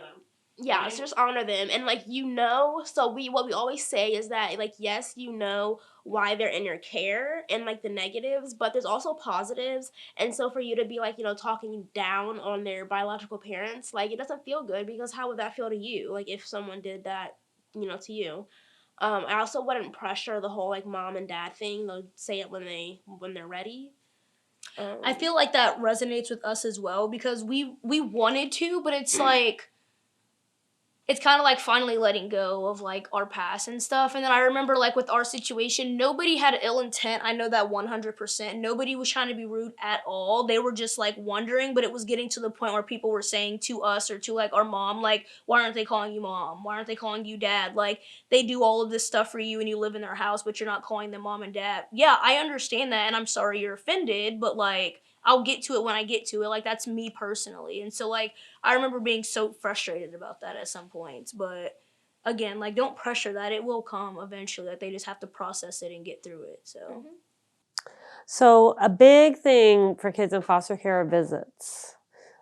Yeah, right? So just honor them. And, like, you know, so what we always say is that, like, yes, you know why they're in your care and, like, the negatives, but there's also positives. And so for you to be, like, you know, talking down on their biological parents, like, it doesn't feel good because how would that feel to you? Like, if someone did that, you know, to you. I also wouldn't pressure the whole like mom and dad thing. They'll say it when they're ready. I feel like that resonates with us as well because we wanted to, but it's like it's kind of like finally letting go of like our past and stuff. And then I remember like with our situation, nobody had ill intent. I know that 100%. Nobody was trying to be rude at all. They were just like wondering, but it was getting to the point where people were saying to us or to like our mom, like, why aren't they calling you mom? Why aren't they calling you dad? Like, they do all of this stuff for you and you live in their house, but you're not calling them mom and dad. Yeah, I understand that and I'm sorry you're offended, but like, I'll get to it when I get to it. Like, that's me personally. And so, like, I remember being so frustrated about that at some points. But again, like, don't pressure that. It will come eventually. Like, they just have to process it and get through it. So, So a big thing for kids in foster care are visits.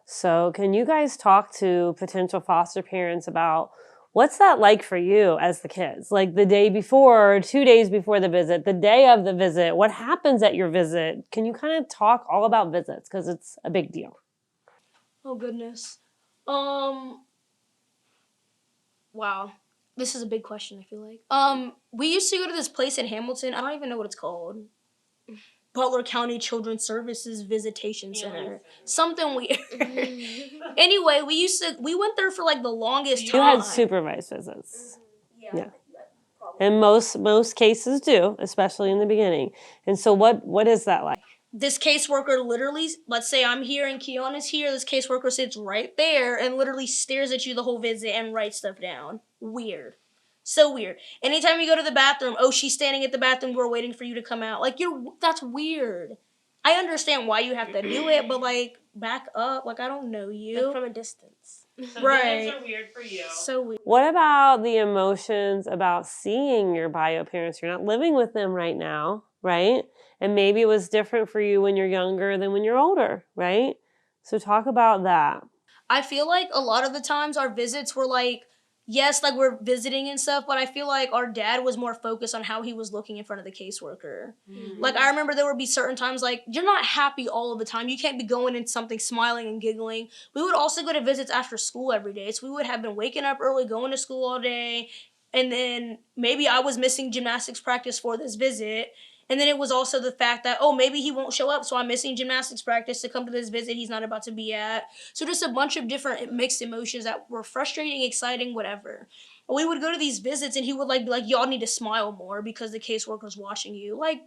So can you guys talk to potential foster parents about what's that like for you as the kids? Like the day before, 2 days before the visit, the day of the visit, what happens at your visit? Can you kind of talk all about visits? Because it's a big deal. oh goodness. Wow. This is a big question, I feel like. We used to go to this place in Hamilton. I don't even know what it's called. Butler County Children's Services Visitation Center. Something weird. Anyway, we went there for like the longest time. You had supervised visits. Yeah. And most cases do, especially in the beginning. And so what is that like? This caseworker literally, let's say I'm here and Kiyanna's here, this caseworker sits right there and literally stares at you the whole visit and writes stuff down. Weird. So weird. Anytime you go to the bathroom, oh, she's standing at the bathroom, we're waiting for you to come out. Like, that's weird. I understand why you have to do it, but like, back up. Like, I don't know you. Like from a distance. So Right. visits are weird for you. So weird. What about the emotions about seeing your bio parents? You're not living with them right now, right? And maybe it was different for you when you're younger than when you're older, right? So talk about that. I feel like a lot of the times our visits were like, yes, like we're visiting and stuff, but I feel like our dad was more focused on how he was looking in front of the caseworker. Mm-hmm. Like, I remember there would be certain times, like, you're not happy all of the time. You can't be going into something smiling and giggling. We would also go to visits after school every day. So we would have been waking up early, going to school all day, and then maybe I was missing gymnastics practice for this visit. And then it was also the fact that, oh, maybe he won't show up, so I'm missing gymnastics practice to come to this visit he's not about to be at. So just a bunch of different mixed emotions that were frustrating, exciting, whatever. But we would go to these visits, and he would be like, y'all need to smile more because the caseworker's watching you. Like,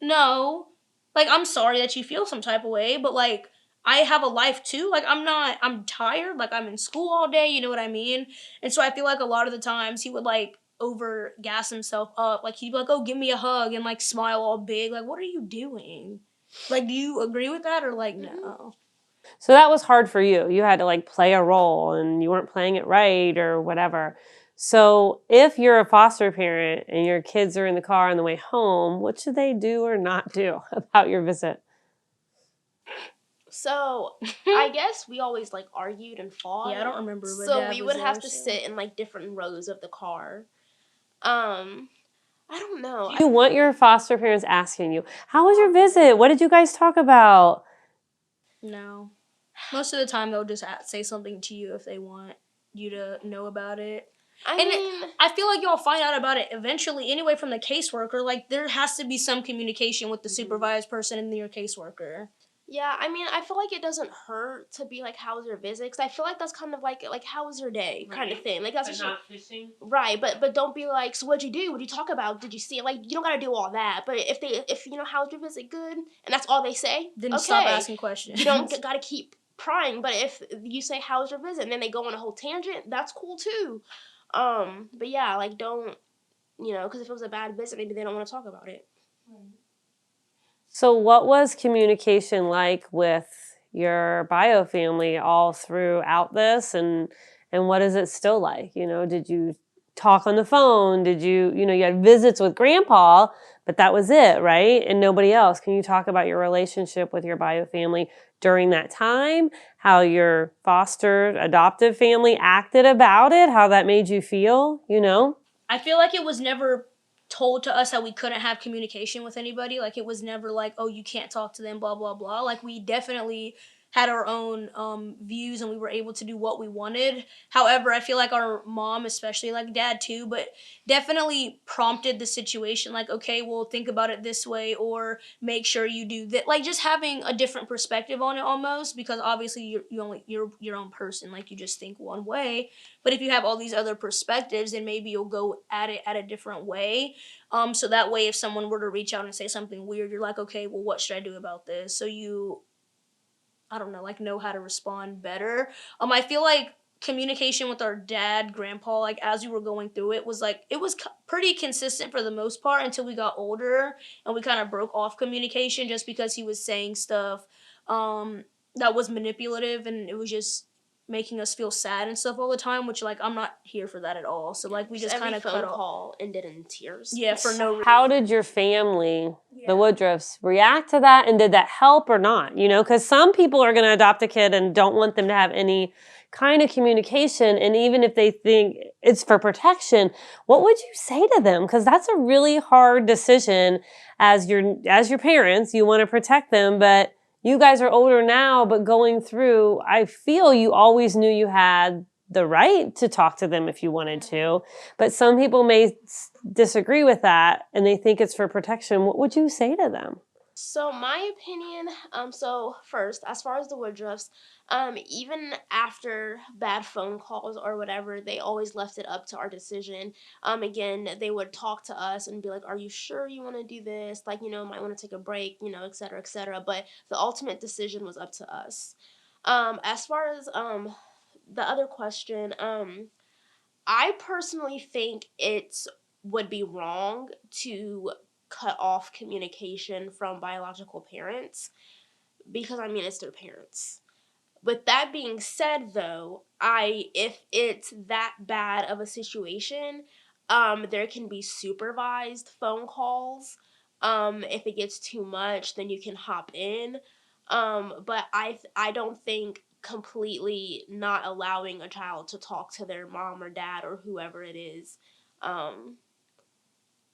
no. Like, I'm sorry that you feel some type of way, but, like, I have a life, too. Like, I'm tired. Like, I'm in school all day, you know what I mean? And so I feel like a lot of the times he would, like, over gas himself up. Like, he'd be like, oh, give me a hug and like smile all big. Like, what are you doing? Like, do you agree with that or like no? So that was hard for you. You had to like play a role and you weren't playing it right or whatever. So if you're a foster parent and your kids are in the car on the way home, what should they do or not do about your visit? So I guess we always like argued and fought. Yeah, I don't remember. But So Dad we was would have there, to so. sit in like different rows of the car. I don't know. Do you want your foster parents asking you, how was your visit? What did you guys talk about? No. Most of the time they'll just say something to you if they want you to know about it. I feel like y'all find out about it eventually anyway from the caseworker. Like, there has to be some communication with the supervised person and your caseworker. Yeah, I mean, I feel like it doesn't hurt to be like, "How was your visit?" Because I feel like that's kind of like "How was your day?" kind of thing. Like that's But just not fishing. right. But don't be like, "So what'd you do? What'd you talk about? Did you see it?" Like you don't gotta do all that. But if you know, "How was your visit?" Good, and that's all they say. Then okay. stop asking questions. You don't gotta keep prying. But if you say, "How was your visit?" and then they go on a whole tangent, that's cool too. But yeah, like don't because if it was a bad visit, maybe they don't want to talk about it. So what was communication like with your bio family all throughout this and what is it still like? Did you talk on the phone? Did you had visits with grandpa, but that was it, right? And nobody else. Can you talk about your relationship with your bio family during that time? How your foster adoptive family acted about it? How that made you feel, I feel like it was never told to us that we couldn't have communication with anybody. Like, it was never like, oh, you can't talk to them, blah, blah, blah. Like, we definitely had our own views and we were able to do what we wanted. However, I feel like our mom, especially like dad too, but definitely prompted the situation like, okay, well, think about it this way, or make sure you do that. Like just having a different perspective on it almost, because obviously you're your own person, like you just think one way. But if you have all these other perspectives, then maybe you'll go at it at a different way. So that way, if someone were to reach out and say something weird, you're like, okay, well, what should I do about this? So you, I don't know, like know how to respond better. I feel like communication with our dad, grandpa, like as we were going through it, was like it was pretty consistent for the most part until we got older and we kind of broke off communication just because he was saying stuff that was manipulative and it was just making us feel sad and stuff all the time, which like I'm not here for that at all. So like we just kind of cut phone off. call ended in tears. Yeah, for no reason. How did your family, the Woodruffs, react to that? And did that help or not? You know, because some people are going to adopt a kid and don't want them to have any kind of communication. And even if they think it's for protection, what would you say to them? Because that's a really hard decision as your parents. You want to protect them, but you guys are older now, but going through, I feel you always knew you had the right to talk to them if you wanted to. But some people may disagree with that and they think it's for protection. What would you say to them? So my opinion, so first, as far as the Woodruffs, even after bad phone calls or whatever, they always left it up to our decision. Again, they would talk to us and be like, "Are you sure you want to do this? Like, might want to take a break, et cetera, et cetera." But the ultimate decision was up to us. As far as the other question, I personally think it would be wrong to cut off communication from biological parents because it's their parents. With that being said, though, if it's that bad of a situation, there can be supervised phone calls. If it gets too much, then you can hop in. But I don't think completely not allowing a child to talk to their mom or dad or whoever it is. Um,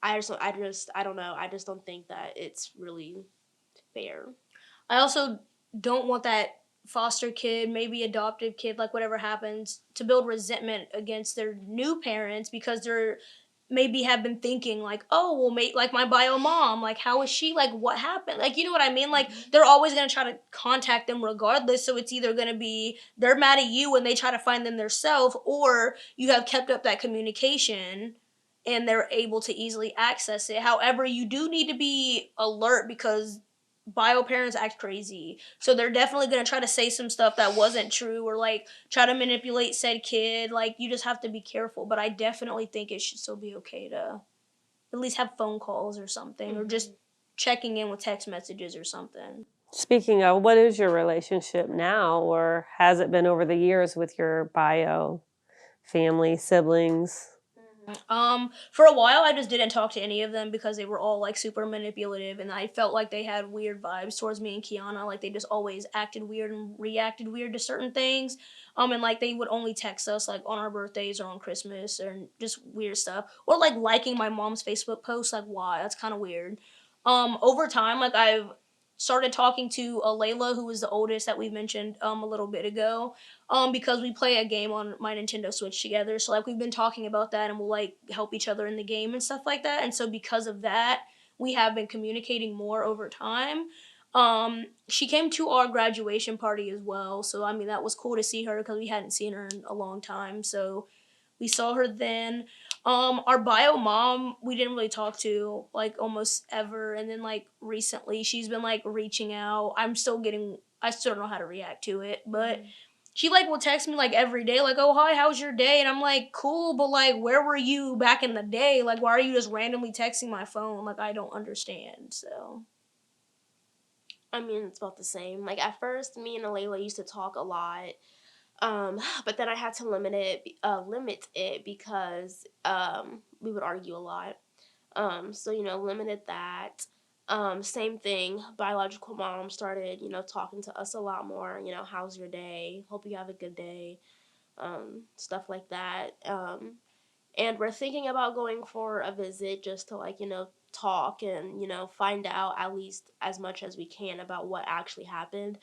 I don't know. I just don't think that it's really fair. I also don't want that foster kid, maybe adoptive kid, like whatever happens, to build resentment against their new parents because they're maybe have been thinking like, oh, well, like my bio mom, like how is she, like what happened, like you know what I mean, like they're always gonna try to contact them regardless. So it's either gonna be they're mad at you when they try to find them themselves, or you have kept up that communication and they're able to easily access it. However, you do need to be alert because bio parents act crazy. So they're definitely going to try to say some stuff that wasn't true or like try to manipulate said kid. Like you just have to be careful. But I definitely think it should still be okay to at least have phone calls or something, or just checking in with text messages or something. Speaking of, what is your relationship now, or has it been over the years with your bio family, siblings? For a while I just didn't talk to any of them because they were all like super manipulative and I felt like they had weird vibes towards me and Kiyanna. Like they just always acted weird and reacted weird to certain things. And like they would only text us like on our birthdays or on Christmas or just weird stuff. Or like liking my mom's Facebook posts, like why? That's kind of weird. Over time, like I've started talking to Layla, who was the oldest that we mentioned a little bit ago, because we play a game on my Nintendo Switch together. So like we've been talking about that and we'll like help each other in the game and stuff like that. And so because of that, we have been communicating more over time. She came to our graduation party as well. So I mean that was cool to see her because we hadn't seen her in a long time. So we saw her then. Our bio mom, we didn't really talk to like almost ever, and then like recently, she's been like reaching out. I still don't know how to react to it, but she like will text me like every day, like, "Oh hi, how's your day?" And I'm like, "Cool," but like, where were you back in the day? Like, why are you just randomly texting my phone? Like, I don't understand. So. It's about the same. Like at first, me and Alayla used to talk a lot, but then I had to limit it because we would argue a lot. So limited that. Same thing. Biological mom started, talking to us a lot more. How's your day? Hope you have a good day. Stuff like that. And we're thinking about going for a visit just to talk and find out at least as much as we can about what actually happened.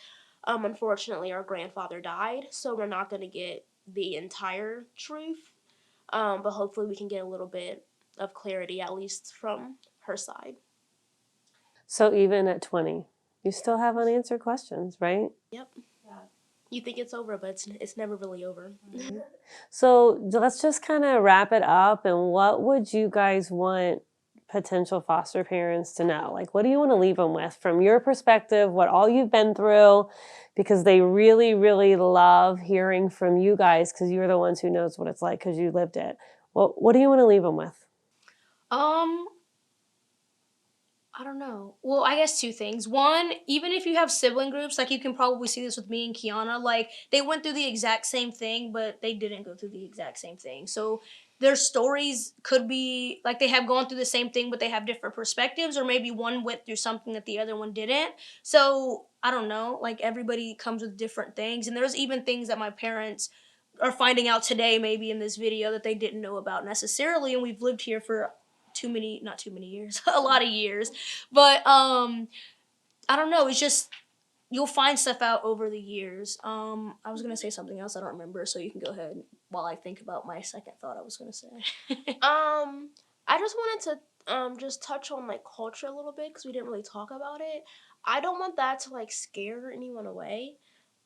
Unfortunately, our grandfather died, so we're not going to get the entire truth. But hopefully we can get a little bit of clarity, at least from her side. So even at 20, you still have unanswered questions, right? Yep. You think it's over, but it's never really over. So let's just kind of wrap it up. And what would you guys want potential foster parents to know? Like, what do you want to leave them with from your perspective, what all you've been through? Because they really, really love hearing from you guys because you're the ones who knows what it's like because you lived it. Well, what do you want to leave them with? I don't know. Well, I guess two things. One, even if you have sibling groups, like you can probably see this with me and Kiyanna, like they went through the exact same thing, but they didn't go through the exact same thing. So their stories could be like they have gone through the same thing, but they have different perspectives, or maybe one went through something that the other one didn't. So I don't know. Like everybody comes with different things, and there's even things that my parents are finding out today, maybe in this video, that they didn't know about necessarily, and we've lived here for not too many years, a lot of years. But I don't know, it's just you'll find stuff out over the years. I was gonna say something else, I don't remember, so you can go ahead while I think about my second thought I was gonna say. I just wanted to just touch on like culture a little bit because we didn't really talk about it. I don't want that to like scare anyone away.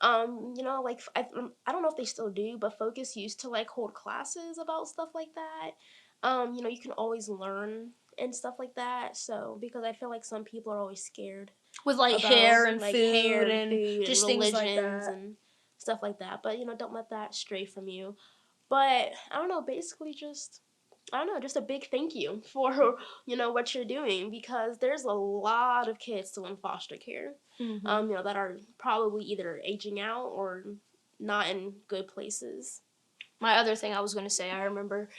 Like I don't know if they still do, but Focus used to like hold classes about stuff like that. You can always learn and stuff like that. So because I feel like some people are always scared With like about hair and like food hair and food just and things like religions that. and stuff like that. But don't let that stray from you. But I don't know, basically just just a big thank you for what you're doing because there's a lot of kids still in foster care. That are probably either aging out or not in good places. My other thing I was gonna say, I remember,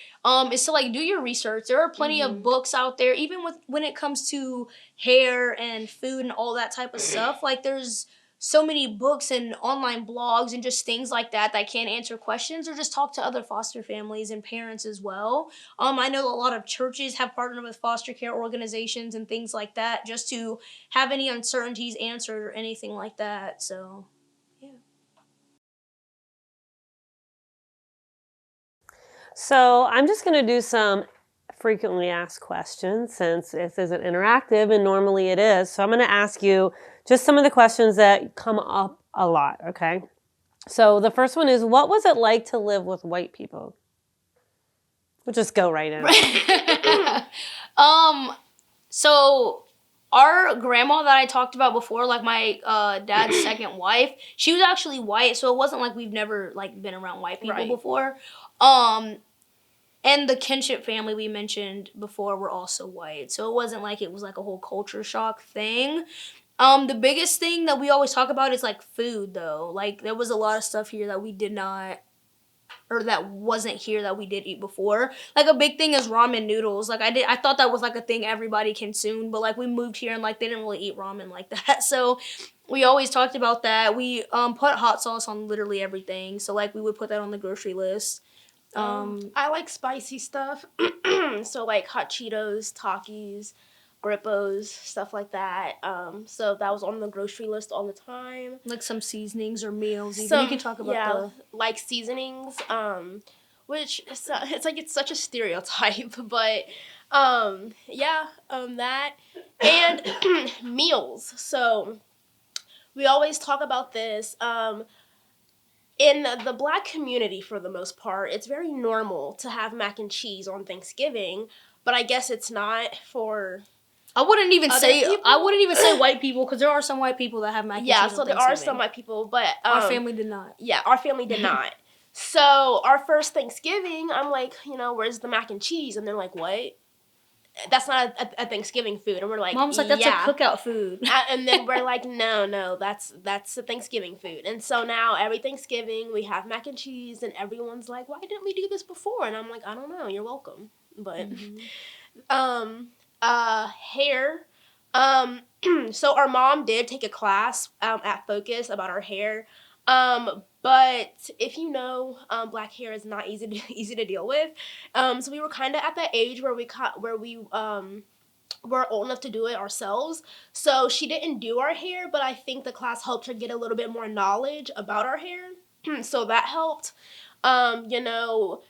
is to like do your research. There are plenty of books out there, even with when it comes to hair and food and all that type of stuff. Like there's so many books and online blogs and just things like that that can answer questions or just talk to other foster families and parents as well. I know a lot of churches have partnered with foster care organizations and things like that just to have any uncertainties answered or anything like that. So yeah. So I'm just going to do some frequently asked questions since this isn't interactive and normally it is. So I'm going to ask you just some of the questions that come up a lot, okay? So the first one is, what was it like to live with white people? We'll just go right in. So our grandma that I talked about before, like my dad's second wife, she was actually white, so it wasn't like we've never like been around white people before. And the Kinship family we mentioned before were also white, so it wasn't like it was like a whole culture shock thing. The biggest thing that we always talk about is like food, though. Like there was a lot of stuff here that we did not, or that wasn't here that we did eat before. Like a big thing is ramen noodles. Like I thought that was like a thing everybody consumed, but like we moved here and like they didn't really eat ramen like that. So we always talked about that. We put hot sauce on literally everything. So like we would put that on the grocery list. I like spicy stuff. So like hot Cheetos, Takis, Grippos, stuff like that. So that was on the grocery list all the time. Like some seasonings or meals. Even you can talk about like seasonings. Which it's such a stereotype, but that and meals. So we always talk about this. In the Black community, for the most part, it's very normal to have mac and cheese on Thanksgiving, but I guess it's not for. I wouldn't even say white people because there are some white people that have mac and cheese. Yeah, so there are some white people, but our family did not. Yeah, our family did not. So our first Thanksgiving, I'm like, where's the mac and cheese? And they're like, what? That's not a Thanksgiving food. And we're like, Mom's like, that's a cookout food. And then we're like, no, that's a Thanksgiving food. And so now every Thanksgiving we have mac and cheese, and everyone's like, why didn't we do this before? And I'm like, I don't know. You're welcome. But hair. So our mom did take a class at Focus about our hair. But if Black hair is not easy to deal with. So we were kind of at that age where we were old enough to do it ourselves. So she didn't do our hair, but I think the class helped her get a little bit more knowledge about our hair. So that helped. You know,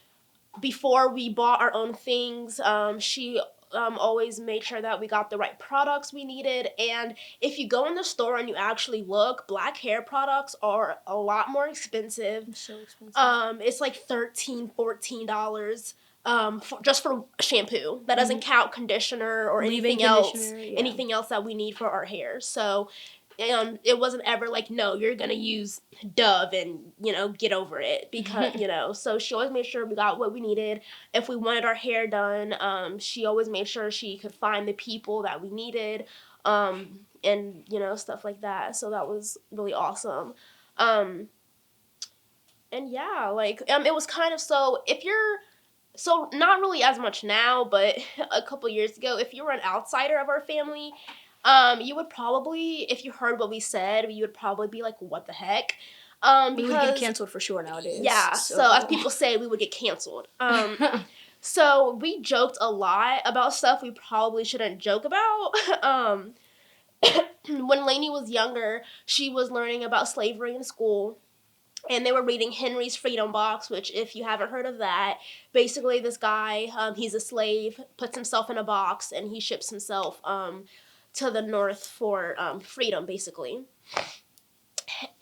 before we bought our own things, she always made sure that we got the right products we needed. And if you go in the store and you actually look, black hair products are a lot more expensive. So expensive. It's like $13-14 just for shampoo. That doesn't count conditioner or Leave-in anything else. conditioner, yeah. Anything else that we need for our hair. So it wasn't ever like, no, you're gonna use Dove and, you know, get over it, because you know. So she always made sure we got what we needed. If we wanted our hair done, she always made sure she could find the people that we needed, and you know, stuff like that. So that was really awesome. And yeah, like it was kind of, so if you're, so not really as much now, but a couple years ago, if you were an outsider of our family, you would probably, if you heard what we said, you would probably be like, what the heck? We Because, would get canceled for sure nowadays. yeah, so as people say, we would get canceled. So we joked a lot about stuff we probably shouldn't joke about. When Lainey was younger, she was learning about slavery in school. And they were reading Henry's Freedom Box, which, if you haven't heard of that, basically this guy, he's a slave, puts himself in a box, and he ships himself to the North for freedom, basically.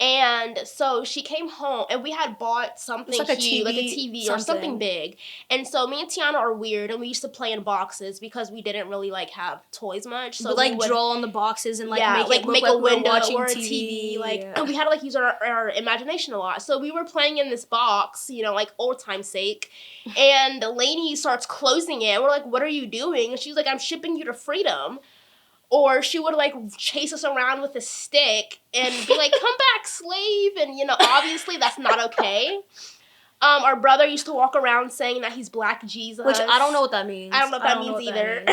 And so she came home, and we had bought something like a huge, like a TV, TV or something big. And so me and Tiyanna are weird, and we used to play in boxes because we didn't really like have toys much. So we like draw on the boxes and like make make a a window watching or a TV. TV. Like, and we had to like use our imagination a lot. So we were playing in this box, you know, like old time's sake. And Lainey starts closing it. We're like, "What are you doing?" And she's like, "I'm shipping you to freedom." Or she would like chase us around with a stick and be like, "Come back, slave!" And you know, obviously that's not okay. Our brother used to walk around saying that he's Black Jesus, which I don't know what that means. I don't know what that means either.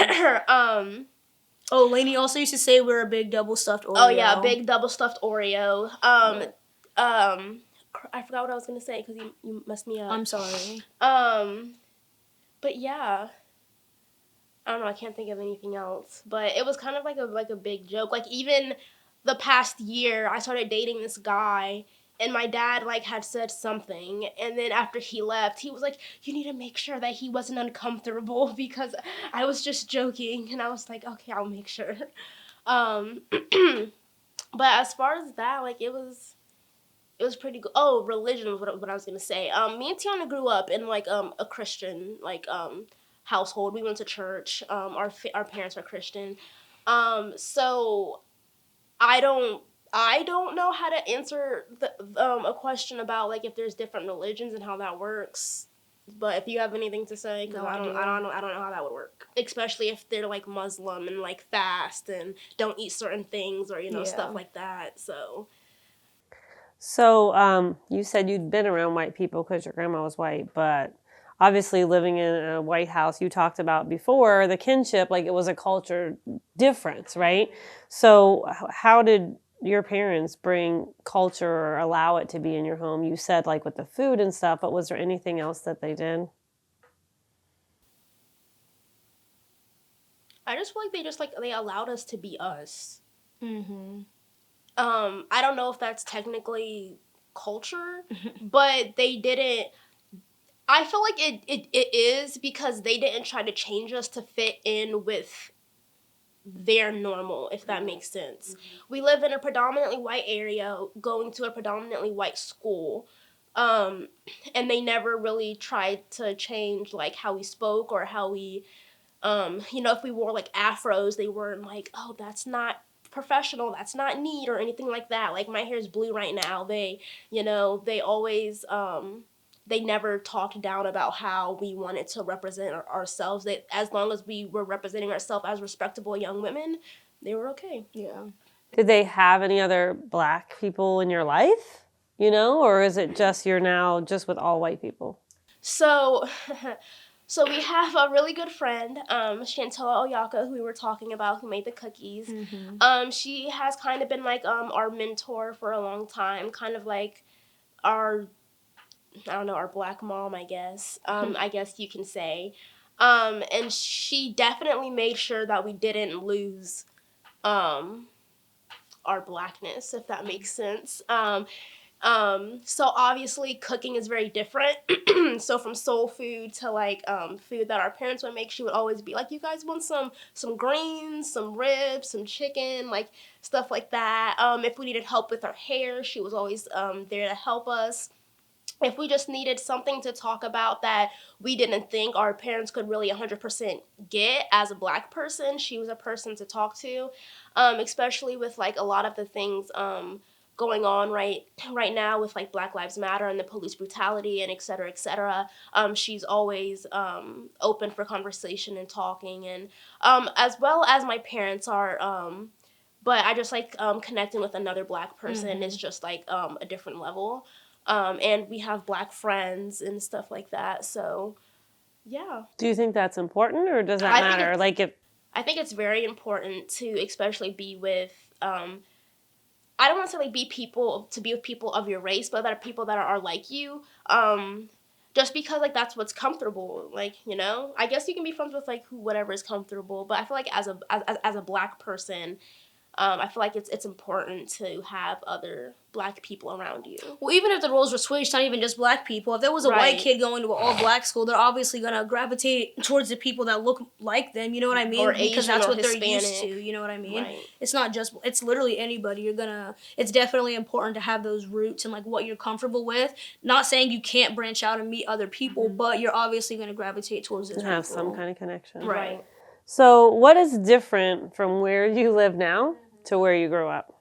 Oh, Lainey also used to say we're a big double stuffed Oreo. Oh yeah, big double stuffed Oreo. I forgot what I was gonna say because you messed me up. I'm sorry. But yeah. I don't know, I can't think of anything else. But it was kind of like a big joke. Like, even the past year, I started dating this guy, and my dad, like, had said something. And then after he left, he was like, "You need to make sure that he wasn't uncomfortable," because I was just joking. And I was like, "Okay, I'll make sure." But as far as that, like, it was pretty good. Oh, religion was what I was going to say. Me and Tiyanna grew up in, like, a Christian, like, household. We went to church. Our parents are Christian. So I don't know how to answer a question about like if there's different religions and how that works. But if you have anything to say, because I don't know how that would work. Especially if they're like Muslim and like fast and don't eat certain things or stuff like that. So you said you'd been around white people because your grandma was white, but obviously living in a white house, you talked about before, the kinship, like it was a culture difference, right? So how did your parents bring culture or allow it to be in your home? You said like with the food and stuff, but was there anything else that they did? I just feel like they allowed us to be us. Mm-hmm. I don't know if that's technically culture, but they didn't. I feel like it is because they didn't try to change us to fit in with their normal, if that makes sense. Mm-hmm. We live in a predominantly white area, going to a predominantly white school, and they never really tried to change like how we spoke or how we, if we wore like afros, they weren't like, "Oh, that's not professional, that's not neat," or anything like that. Like, my hair's blue right now. They always, they never talked down about how we wanted to represent ourselves. That as long as we were representing ourselves as respectable young women, they were okay. Yeah. Did they have any other Black people in your life? Or is it just you're now just with all white people? So we have a really good friend, Chantel Oyaka, who we were talking about, who made the cookies. Mm-hmm. She has kind of been like our mentor for a long time, kind of like our Black mom, I guess. I guess you can say. And she definitely made sure that we didn't lose our blackness, if that makes sense. So obviously cooking is very different. So from soul food to like food that our parents would make, she would always be like, you guys want some greens, some ribs, some chicken, like stuff like that. If we needed help with our hair, she was always there to help us. If we just needed something to talk about that we didn't think our parents could really 100% get as a black person, she was a person to talk to, especially with like a lot of the things going on right now with like Black Lives Matter and the police brutality and et cetera, et cetera. She's always open for conversation and talking, and as well as my parents are. But I just like connecting with another black person is just like a different level. And we have black friends and stuff like that. So, yeah. Do you think that's important, or does that matter? Like, if I think it's very important to especially be with. I don't want to say like be with people of your race, but that are people that are like you. Just because like that's what's comfortable. Like, you know, I guess you can be friends with like whatever is comfortable. But I feel like as a black person, I feel like it's important to have other black people around you. Well, even if the roles were switched, not even just black people. If there was a white kid going to an all-black school, they're obviously going to gravitate towards the people that look like them, you know what I mean? Or because Asian that's or what Hispanic. they're used to, you know what I mean? Right. It's not just, it's literally anybody. It's definitely important to have those roots and like what you're comfortable with. Not saying you can't branch out and meet other people, but you're obviously going to gravitate towards those have people. some kind of connection. Right. So what is different from where you live now to where you grew up?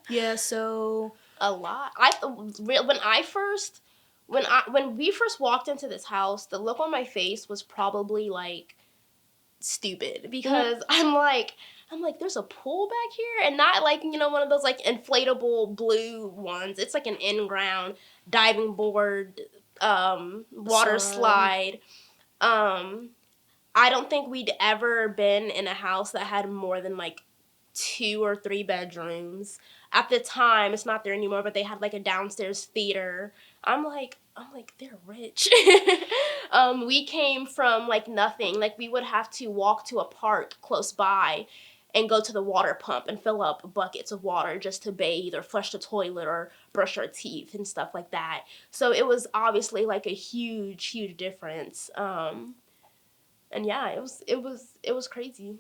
Yeah, so a lot. When we first walked into this house, the look on my face was probably like stupid because I'm like there's a pool back here, and not like, you know, one of those like inflatable blue ones. It's like an in-ground diving board, water slide. I don't think we'd ever been in a house that had more than like 2 or 3 bedrooms. At the time, it's not there anymore, but they had like a downstairs theater. I'm like, they're rich. We came from like nothing. Like we would have to walk to a park close by and go to the water pump and fill up buckets of water just to bathe or flush the toilet or brush our teeth and stuff like that. So it was obviously like a huge, huge difference. And yeah, it was crazy.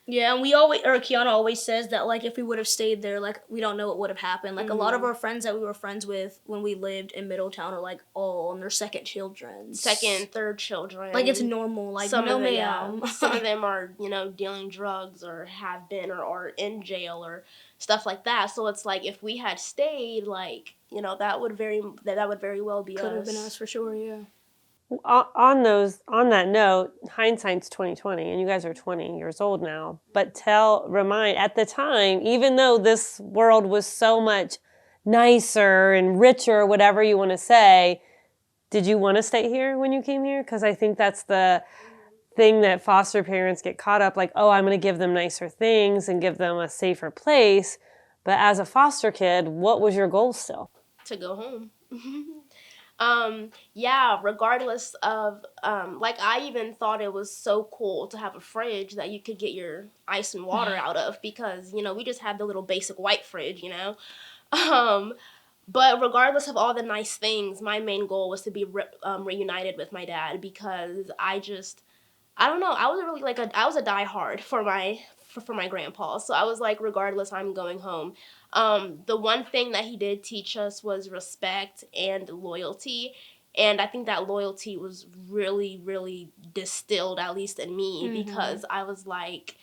yeah, and Kiyanna always says that, like, if we would have stayed there, like, we don't know what would have happened. Like, a lot of our friends that we were friends with when we lived in Middletown are, like, all on their second, third children. Like, it's normal. Like, some of them are, you know, dealing drugs or have been or are in jail or stuff like that. So it's like, if we had stayed, like, you know, that would very well be us. Could have been us for sure, yeah. On that note, hindsight's 2020, and you guys are 20 years old now. But remind at the time, even though this world was so much nicer and richer, whatever you want to say, did you want to stay here when you came here? Because I think that's the thing that foster parents get caught up, like, oh, I'm going to give them nicer things and give them a safer place. But as a foster kid, what was your goal still? To go home. Yeah, regardless of, like, I even thought it was so cool to have a fridge that you could get your ice and water out of, because, you know, we just had the little basic white fridge, you know? But regardless of all the nice things, my main goal was to be reunited with my dad, because I don't know, I was really like I was a diehard for my grandpa. So I was like, regardless, I'm going home. The one thing that he did teach us was respect and loyalty. And I think that loyalty was really, really distilled, at least in me, because I was like,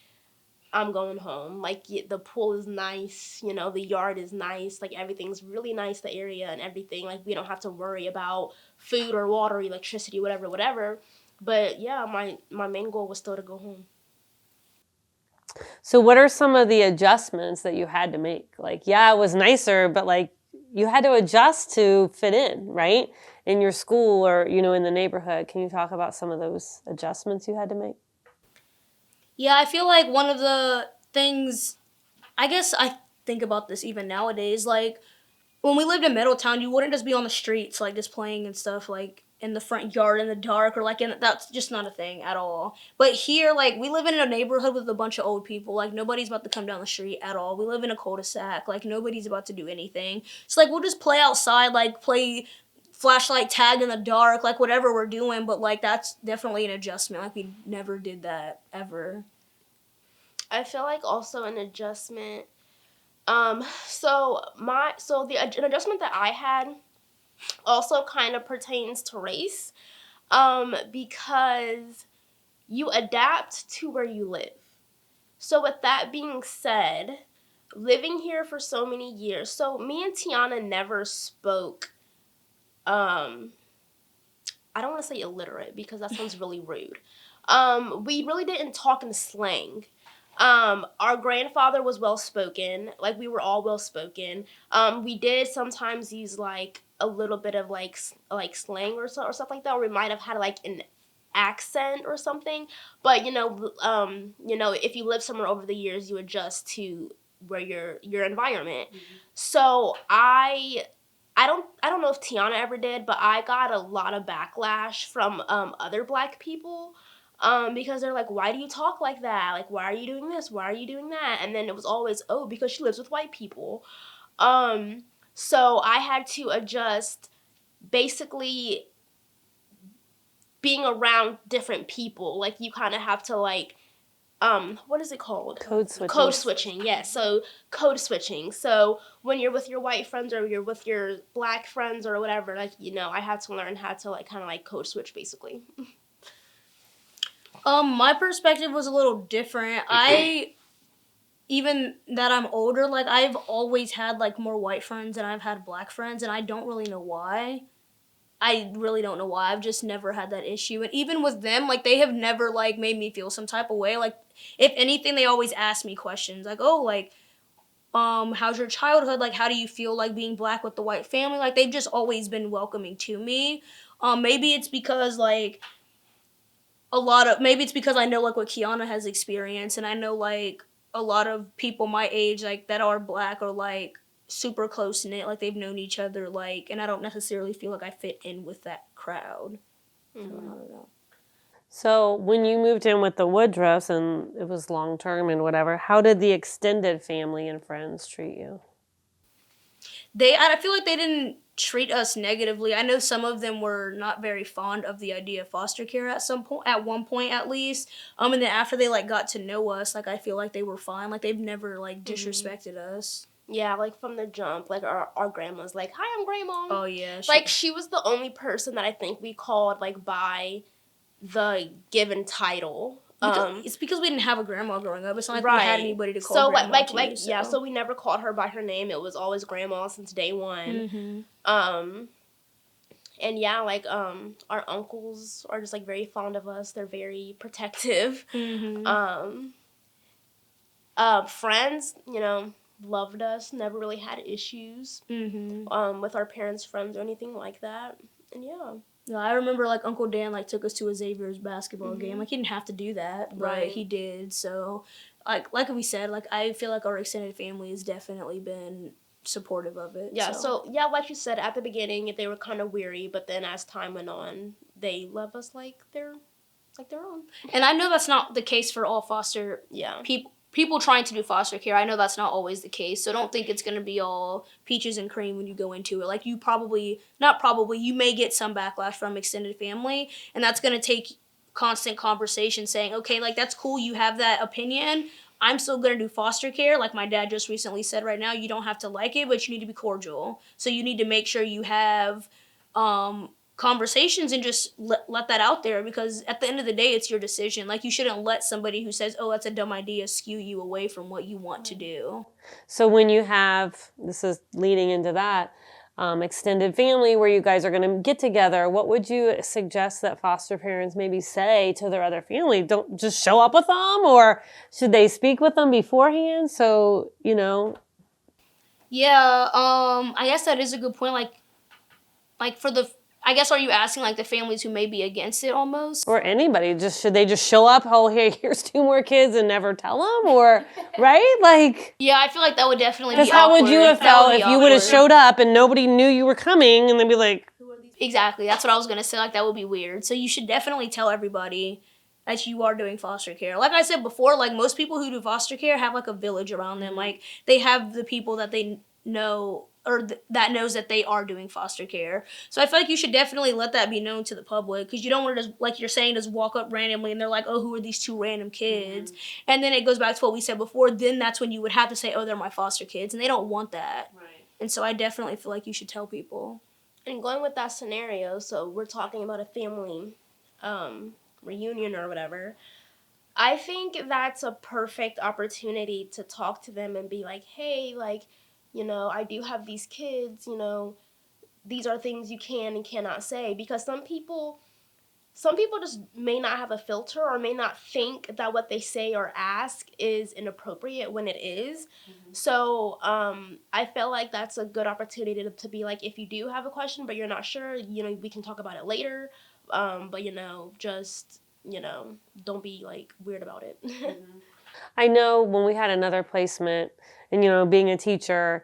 I'm going home. Like, the pool is nice, you know, the yard is nice, like, everything's really nice, the area and everything. Like, we don't have to worry about food or water, electricity, whatever. But yeah, my main goal was still to go home. So what are some of the adjustments that you had to make? Like, yeah, it was nicer, but like you had to adjust to fit in, right? In your school or, you know, in the neighborhood. Can you talk about some of those adjustments you had to make? Yeah, I feel like one of the things, I guess I think about this even nowadays, like when we lived in Middletown, you wouldn't just be on the streets, like just playing and stuff, like in the front yard in the dark, or like that's just not a thing at all. But here, like, we live in a neighborhood with a bunch of old people. Like, nobody's about to come down the street at all. We live in a cul-de-sac. Like, nobody's about to do anything. So like, we'll just play outside, like play flashlight tag in the dark, like whatever we're doing. But like, that's definitely an adjustment. Like, we never did that ever. I feel like also an adjustment. An adjustment that I had also kind of pertains to race, because you adapt to where you live. So with that being said, living here for so many years, so me and Tiyanna never spoke, I don't want to say illiterate because that sounds really rude. We really didn't talk in slang. Our grandfather was well-spoken. Like, we were all well-spoken. We did sometimes use, like, a little bit of, like slang or stuff like that, or we might have had, like, an accent or something. But, if you live somewhere over the years, you adjust to where your environment. Mm-hmm. So I don't know if Tiyanna ever did, but I got a lot of backlash from other Black people. Because they're like, why do you talk like that? Like, why are you doing this? Why are you doing that? And then it was always, oh, because she lives with white people. So I had to adjust basically being around different people. Like, you kind of have to, like, what is it called? Code switching. Code switching, yes. So code switching. So when you're with your white friends or you're with your Black friends or whatever, like, I had to learn how to, like, kind of, like, code switch, basically. My perspective was a little different. Even that I'm older, like, I've always had, like, more white friends than I've had Black friends, and I don't really know why. I really don't know why. I've just never had that issue. And even with them, like, they have never, like, made me feel some type of way. Like, if anything, they always ask me questions. Like, oh, like, how's your childhood? Like, how do you feel, like, being Black with the white family? Like, they've just always been welcoming to me. Maybe it's because, like, maybe it's because I know, like, what Kiyanna has experienced, and I know, like, a lot of people my age, like, that are Black are, like, super close-knit, like, they've known each other, like, and I don't necessarily feel like I fit in with that crowd. Mm-hmm. So, I don't know. So when you moved in with the Woodruffs, and it was long-term and whatever, how did the extended family and friends treat you? I feel like they didn't treat us negatively. I know some of them were not very fond of the idea of foster care at one point at least. And then after they, like, got to know us, like, I feel like they were fine. Like, they've never, like, disrespected us. Yeah, like, from the jump, like, our grandma's like, hi, I'm Grandma. Oh, yeah. She was the only person that I think we called, like, by the given title. It's because we didn't have a grandma growing up. It's not like we had anybody to call grandma to. Yeah, so we never called her by her name. It was always Grandma since day one. Mm-hmm. And yeah, like, our uncles are just, like, very fond of us. They're very protective. Mm-hmm. Friends, loved us. Never really had issues with our parents' friends or anything like that. And yeah. Yeah, I remember, like, Uncle Dan, like, took us to a Xavier's basketball game. Like, he didn't have to do that, but he did. So, like we said, like, I feel like our extended family has definitely been supportive of it. Yeah, so yeah, like you said, at the beginning, they were kind of weary, but then as time went on, they love us like they're their own. And I know that's not the case for all foster people trying to do foster care. I know that's not always the case, so don't think it's going to be all peaches and cream when you go into it. Like, you you may get some backlash from extended family, and that's going to take constant conversation saying, okay, like, that's cool, you have that opinion. I'm still going to do foster care. Like my dad just recently said, right now, you don't have to like it, but you need to be cordial. So you need to make sure you have conversations and just let that out there, because at the end of the day, it's your decision. Like, you shouldn't let somebody who says, oh, that's a dumb idea, skew you away from what you want to do. So when you have, this is leading into that, extended family where you guys are going to get together, what would you suggest that foster parents maybe say to their other family? Don't just show up with them, or should they speak with them beforehand? So, Yeah, I guess that is a good point. Like for the, I guess, are you asking, like, the families who may be against it almost? Or anybody, should they just show up, oh, here's 2 more kids, and never tell them? Or, right? Like... Yeah, I feel like that would definitely be awkward. Because how would you have felt if you would have showed up and nobody knew you were coming, and they'd be like, who are these Exactly. That's what I was going to say. Like, that would be weird. So you should definitely tell everybody that you are doing foster care. Like I said before, like, most people who do foster care have, like, a village around them. Like, they have the people that they know or that knows that they are doing foster care. So I feel like you should definitely let that be known to the public, because you don't want to just, like you're saying, just walk up randomly and they're like, oh, who are these two random kids? And then it goes back to what we said before. Then that's when you would have to say, oh, they're my foster kids. And they don't want that. Right. And so I definitely feel like you should tell people. And going with that scenario, so we're talking about a family reunion or whatever. I think that's a perfect opportunity to talk to them and be like, hey, like, you know, I do have these kids, you know, these are things you can and cannot say. Because some people just may not have a filter or may not think that what they say or ask is inappropriate when it is. So I feel like that's a good opportunity to be like, if you do have a question but you're not sure, you know, we can talk about it later. But, you know, just, you know, don't be, like, weird about it. I know when we had another placement, and, you know, being a teacher,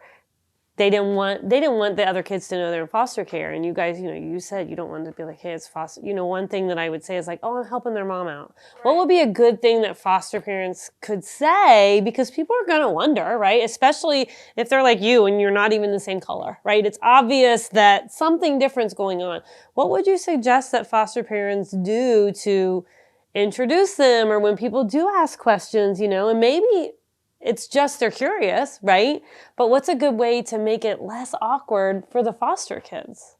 they didn't want the other kids to know they're in foster care. And you guys, you know, you said you don't want to be like, hey, it's foster. You know, one thing that I would say is like, oh, I'm helping their mom out. Right. What would be a good thing that foster parents could say? Because people are going to wonder, right? Especially if they're like you and you're not even the same color, right? It's obvious that something different's going on. What would you suggest that foster parents do to introduce them, or when people do ask questions, you know, and maybe it's just they're curious, right? But what's a good way to make it less awkward for the foster kids?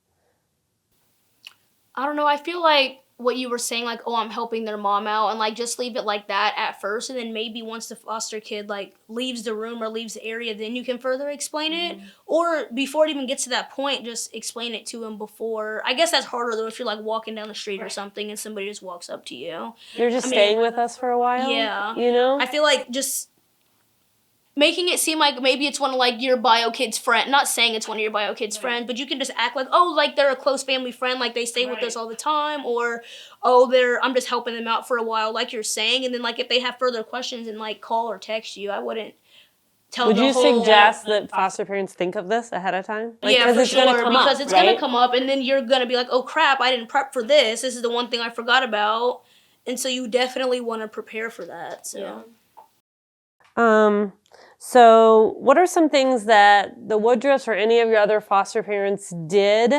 I don't know. I feel like what you were saying, like, oh, I'm helping their mom out, and, like, just leave it like that at first, and then maybe once the foster kid, like, leaves the room or leaves the area, then you can further explain it. Or before it even gets to that point, just explain it to them before. I guess that's harder, though, if you're, like, walking down the street or something and somebody just walks up to you. You're just staying with us for a while? Yeah. You know? I feel like just making it seem like maybe it's one of, like, your bio kid's friend. Not saying it's one of your bio kid's friends, but you can just act like, oh, like, they're a close family friend, like, they stay with us all the time, or, oh, I'm just helping them out for a while, like you're saying. And then, like, if they have further questions and, like, call or text you, I wouldn't tell Would the you whole... suggest that foster parents think of this ahead of time? Like, yeah, for sure, because it's going to come up, and then you're going to be like, oh, crap, I didn't prep for this. This is the one thing I forgot about. And so you definitely want to prepare for that, so... So what are some things that the Woodruffs or any of your other foster parents did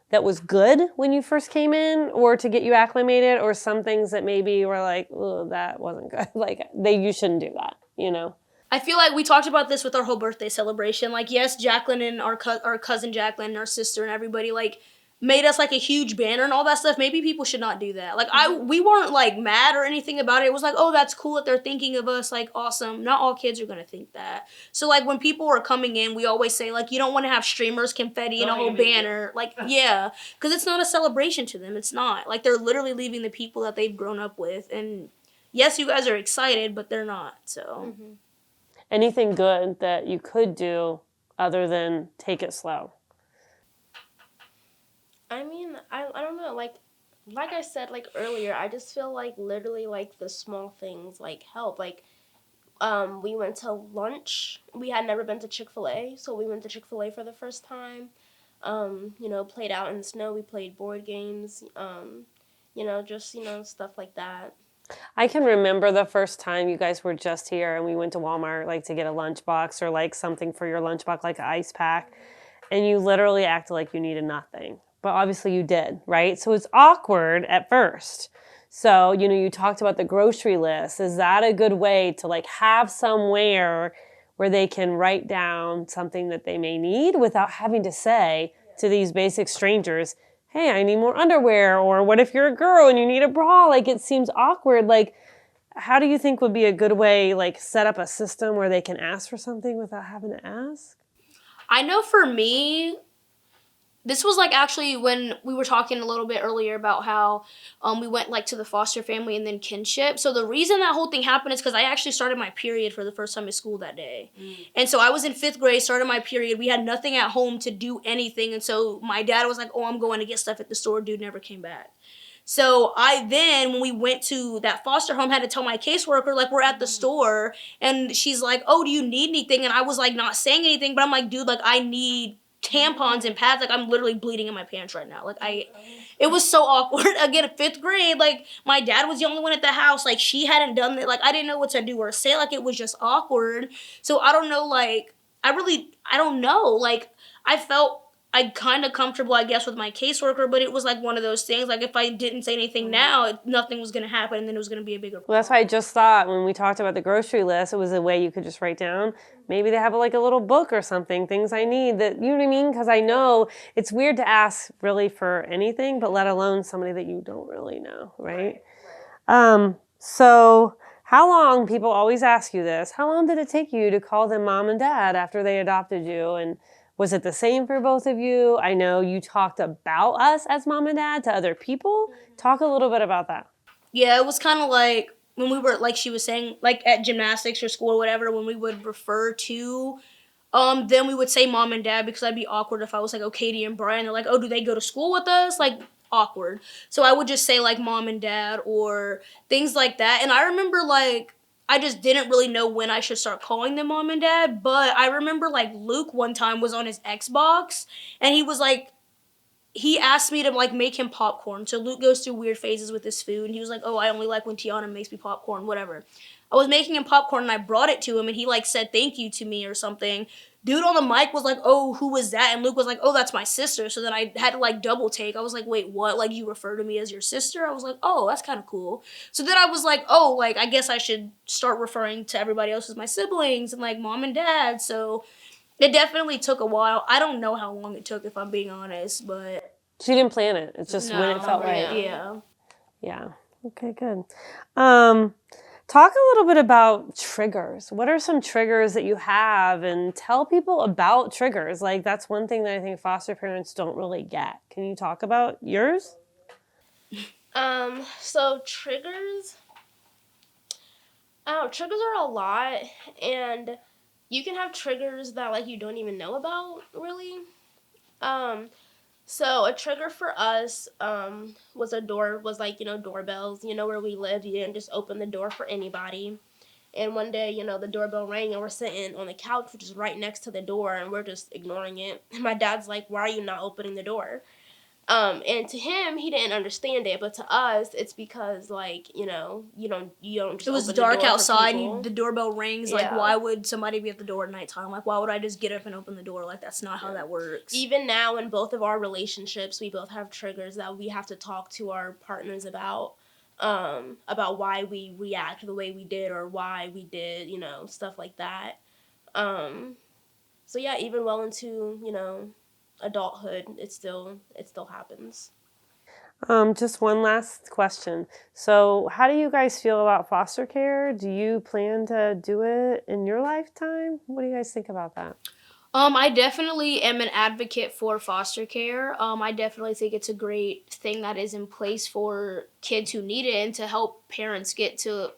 that was good when you first came in, or to get you acclimated, or some things that maybe you were like, oh, that wasn't good. Like, you shouldn't do that, you know? I feel like we talked about this with our whole birthday celebration. Like, yes, Jacqueline and our cousin Jacqueline and our sister and everybody, like, made us, like, a huge banner and all that stuff. Maybe people should not do that. Like, we weren't, like, mad or anything about it. It was like, oh, that's cool that they're thinking of us. Like, awesome. Not all kids are going to think that. So, like, when people are coming in, we always say, like, you don't want to have streamers, confetti, and a whole banner. Like, yeah. Because it's not a celebration to them. It's not. Like, they're literally leaving the people that they've grown up with. And, yes, you guys are excited, but they're not. So. Anything good that you could do other than take it slow? I mean, I don't know, like I said, like, earlier, I just feel like literally, like, the small things, like, help. Like, we went to lunch. We had never been to Chick-fil-A, so we went to Chick-fil-A for the first time. You know, played out in the snow. We played board games, you know, just, you know, stuff like that. I can remember the first time you guys were just here and we went to Walmart, like, to get a lunchbox or, like, something for your lunchbox, like an ice pack, and you literally acted like you needed nothing. But obviously you did, right? So it's awkward at first. So, you know, you talked about the grocery list. Is that a good way to, like, have somewhere where they can write down something that they may need without having to say to these basic strangers, hey, I need more underwear, or what if you're a girl and you need a bra? Like, it seems awkward. Like, how do you think would be a good way, like, set up a system where they can ask for something without having to ask? I know for me, this was, like, actually when we were talking a little bit earlier about how we went, like, to the foster family and then kinship. So the reason that whole thing happened is because I actually started my period for the first time in school that day. And so I was in 5th grade, started my period. We had nothing at home to do anything. And so my dad was like, oh, I'm going to get stuff at the store. Dude never came back. So when we went to that foster home, had to tell my caseworker, like, we're at the store. And she's like, oh, do you need anything? And I was, like, not saying anything. But I'm like, dude, like, I need tampons and pads. Like, I'm literally bleeding in my pants right now. Like, it was so awkward. Again, 5th grade, like, my dad was the only one at the house. Like, she hadn't done it. Like, I didn't know what to do or say. Like, it was just awkward. So, I don't know, like, I don't know. Like, I felt kind of comfortable, I guess, with my caseworker, but it was like one of those things. Like, if I didn't say anything now, nothing was going to happen, and then it was going to be a bigger problem. Well, that's why I just thought when we talked about the grocery list, it was a way you could just write down. Maybe they have like a little book or something, things I need that, you know what I mean? Because I know it's weird to ask really for anything, but let alone somebody that you don't really know, right? So how long, people always ask you this, how long did it take you to call them mom and dad after they adopted you? And was it the same for both of you? I know you talked about us as mom and dad to other people. Talk a little bit about that. Yeah, it was kind of like when we were, like she was saying, like at gymnastics or school or whatever, when we would refer to, then we would say mom and dad, because I'd be awkward if I was like, oh, Katie and Brian. They're like, oh, do they go to school with us? Like, awkward. So I would just say like mom and dad or things like that. And I remember like, I just didn't really know when I should start calling them mom and dad. But I remember like Luke one time was on his Xbox and he was like, he asked me to like make him popcorn. So Luke goes through weird phases with his food, and he was like, oh, I only like when Tiyanna makes me popcorn, whatever. I was making him popcorn and I brought it to him and he like said thank you to me or something. Dude on the mic was like, oh, who was that? And Luke was like, oh, that's my sister. So then I had to like double take. I was like, wait, what? Like, you refer to me as your sister? I was like, oh, that's kind of cool. So then I was like, oh, like, I guess I should start referring to everybody else as my siblings and like mom and dad. So it definitely took a while. I don't know how long it took, if I'm being honest, but She didn't plan it. It's just when it felt right. Yeah. Yeah. Okay, good. Talk a little bit about triggers. What are some triggers that you have, and tell people about triggers? Like, that's one thing that I think foster parents don't really get. Can you talk about yours? So triggers. Triggers are a lot, and you can have triggers that like you don't even know about, really. So a trigger for us was like, doorbells. Where we lived, you didn't just open the door for anybody. And one day, the doorbell rang and we're sitting on the couch, which is right next to the door, and we're just ignoring it. And my dad's like, why are you not opening the door? And to him, he didn't understand it, but to us, it's because like, you don't just it was open the dark door for outside people. and the doorbell rings. Yeah. Like, why would somebody be at the door at nighttime? Like, why would I just get up and open the door? Like, that's not how that works. Even now in both of our relationships, we both have triggers that we have to talk to our partners about why we react the way we did or why we did, stuff like that. So yeah, even well into, adulthood, it still happens. Just one last question. So how do you guys feel about foster care? Do you plan to do it in your lifetime? What do you guys think about that? I definitely am an advocate for foster care. I definitely think it's a great thing that is in place for kids who need it and to help parents get to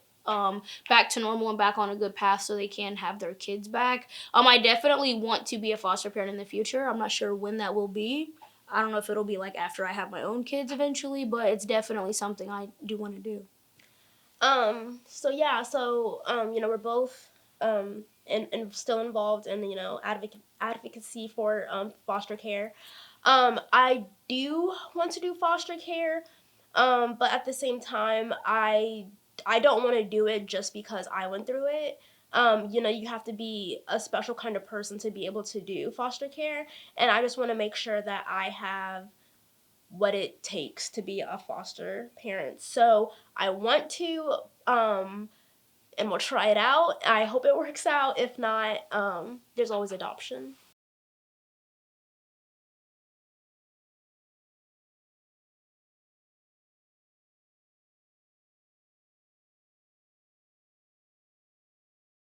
back to normal and back on a good path so they can have their kids back. I definitely want to be a foster parent in the future. I'm not sure when that will be. I don't know if it'll be like after I have my own kids eventually, but it's definitely something I do want to do. We're both and still involved in advocacy for foster care. I do want to do foster care, but at the same time, I don't want to do it just because I went through it. You have to be a special kind of person to be able to do foster care, and I just want to make sure that I have what it takes to be a foster parent. So I want to, and we'll try it out. I hope it works out. If not, there's always adoption.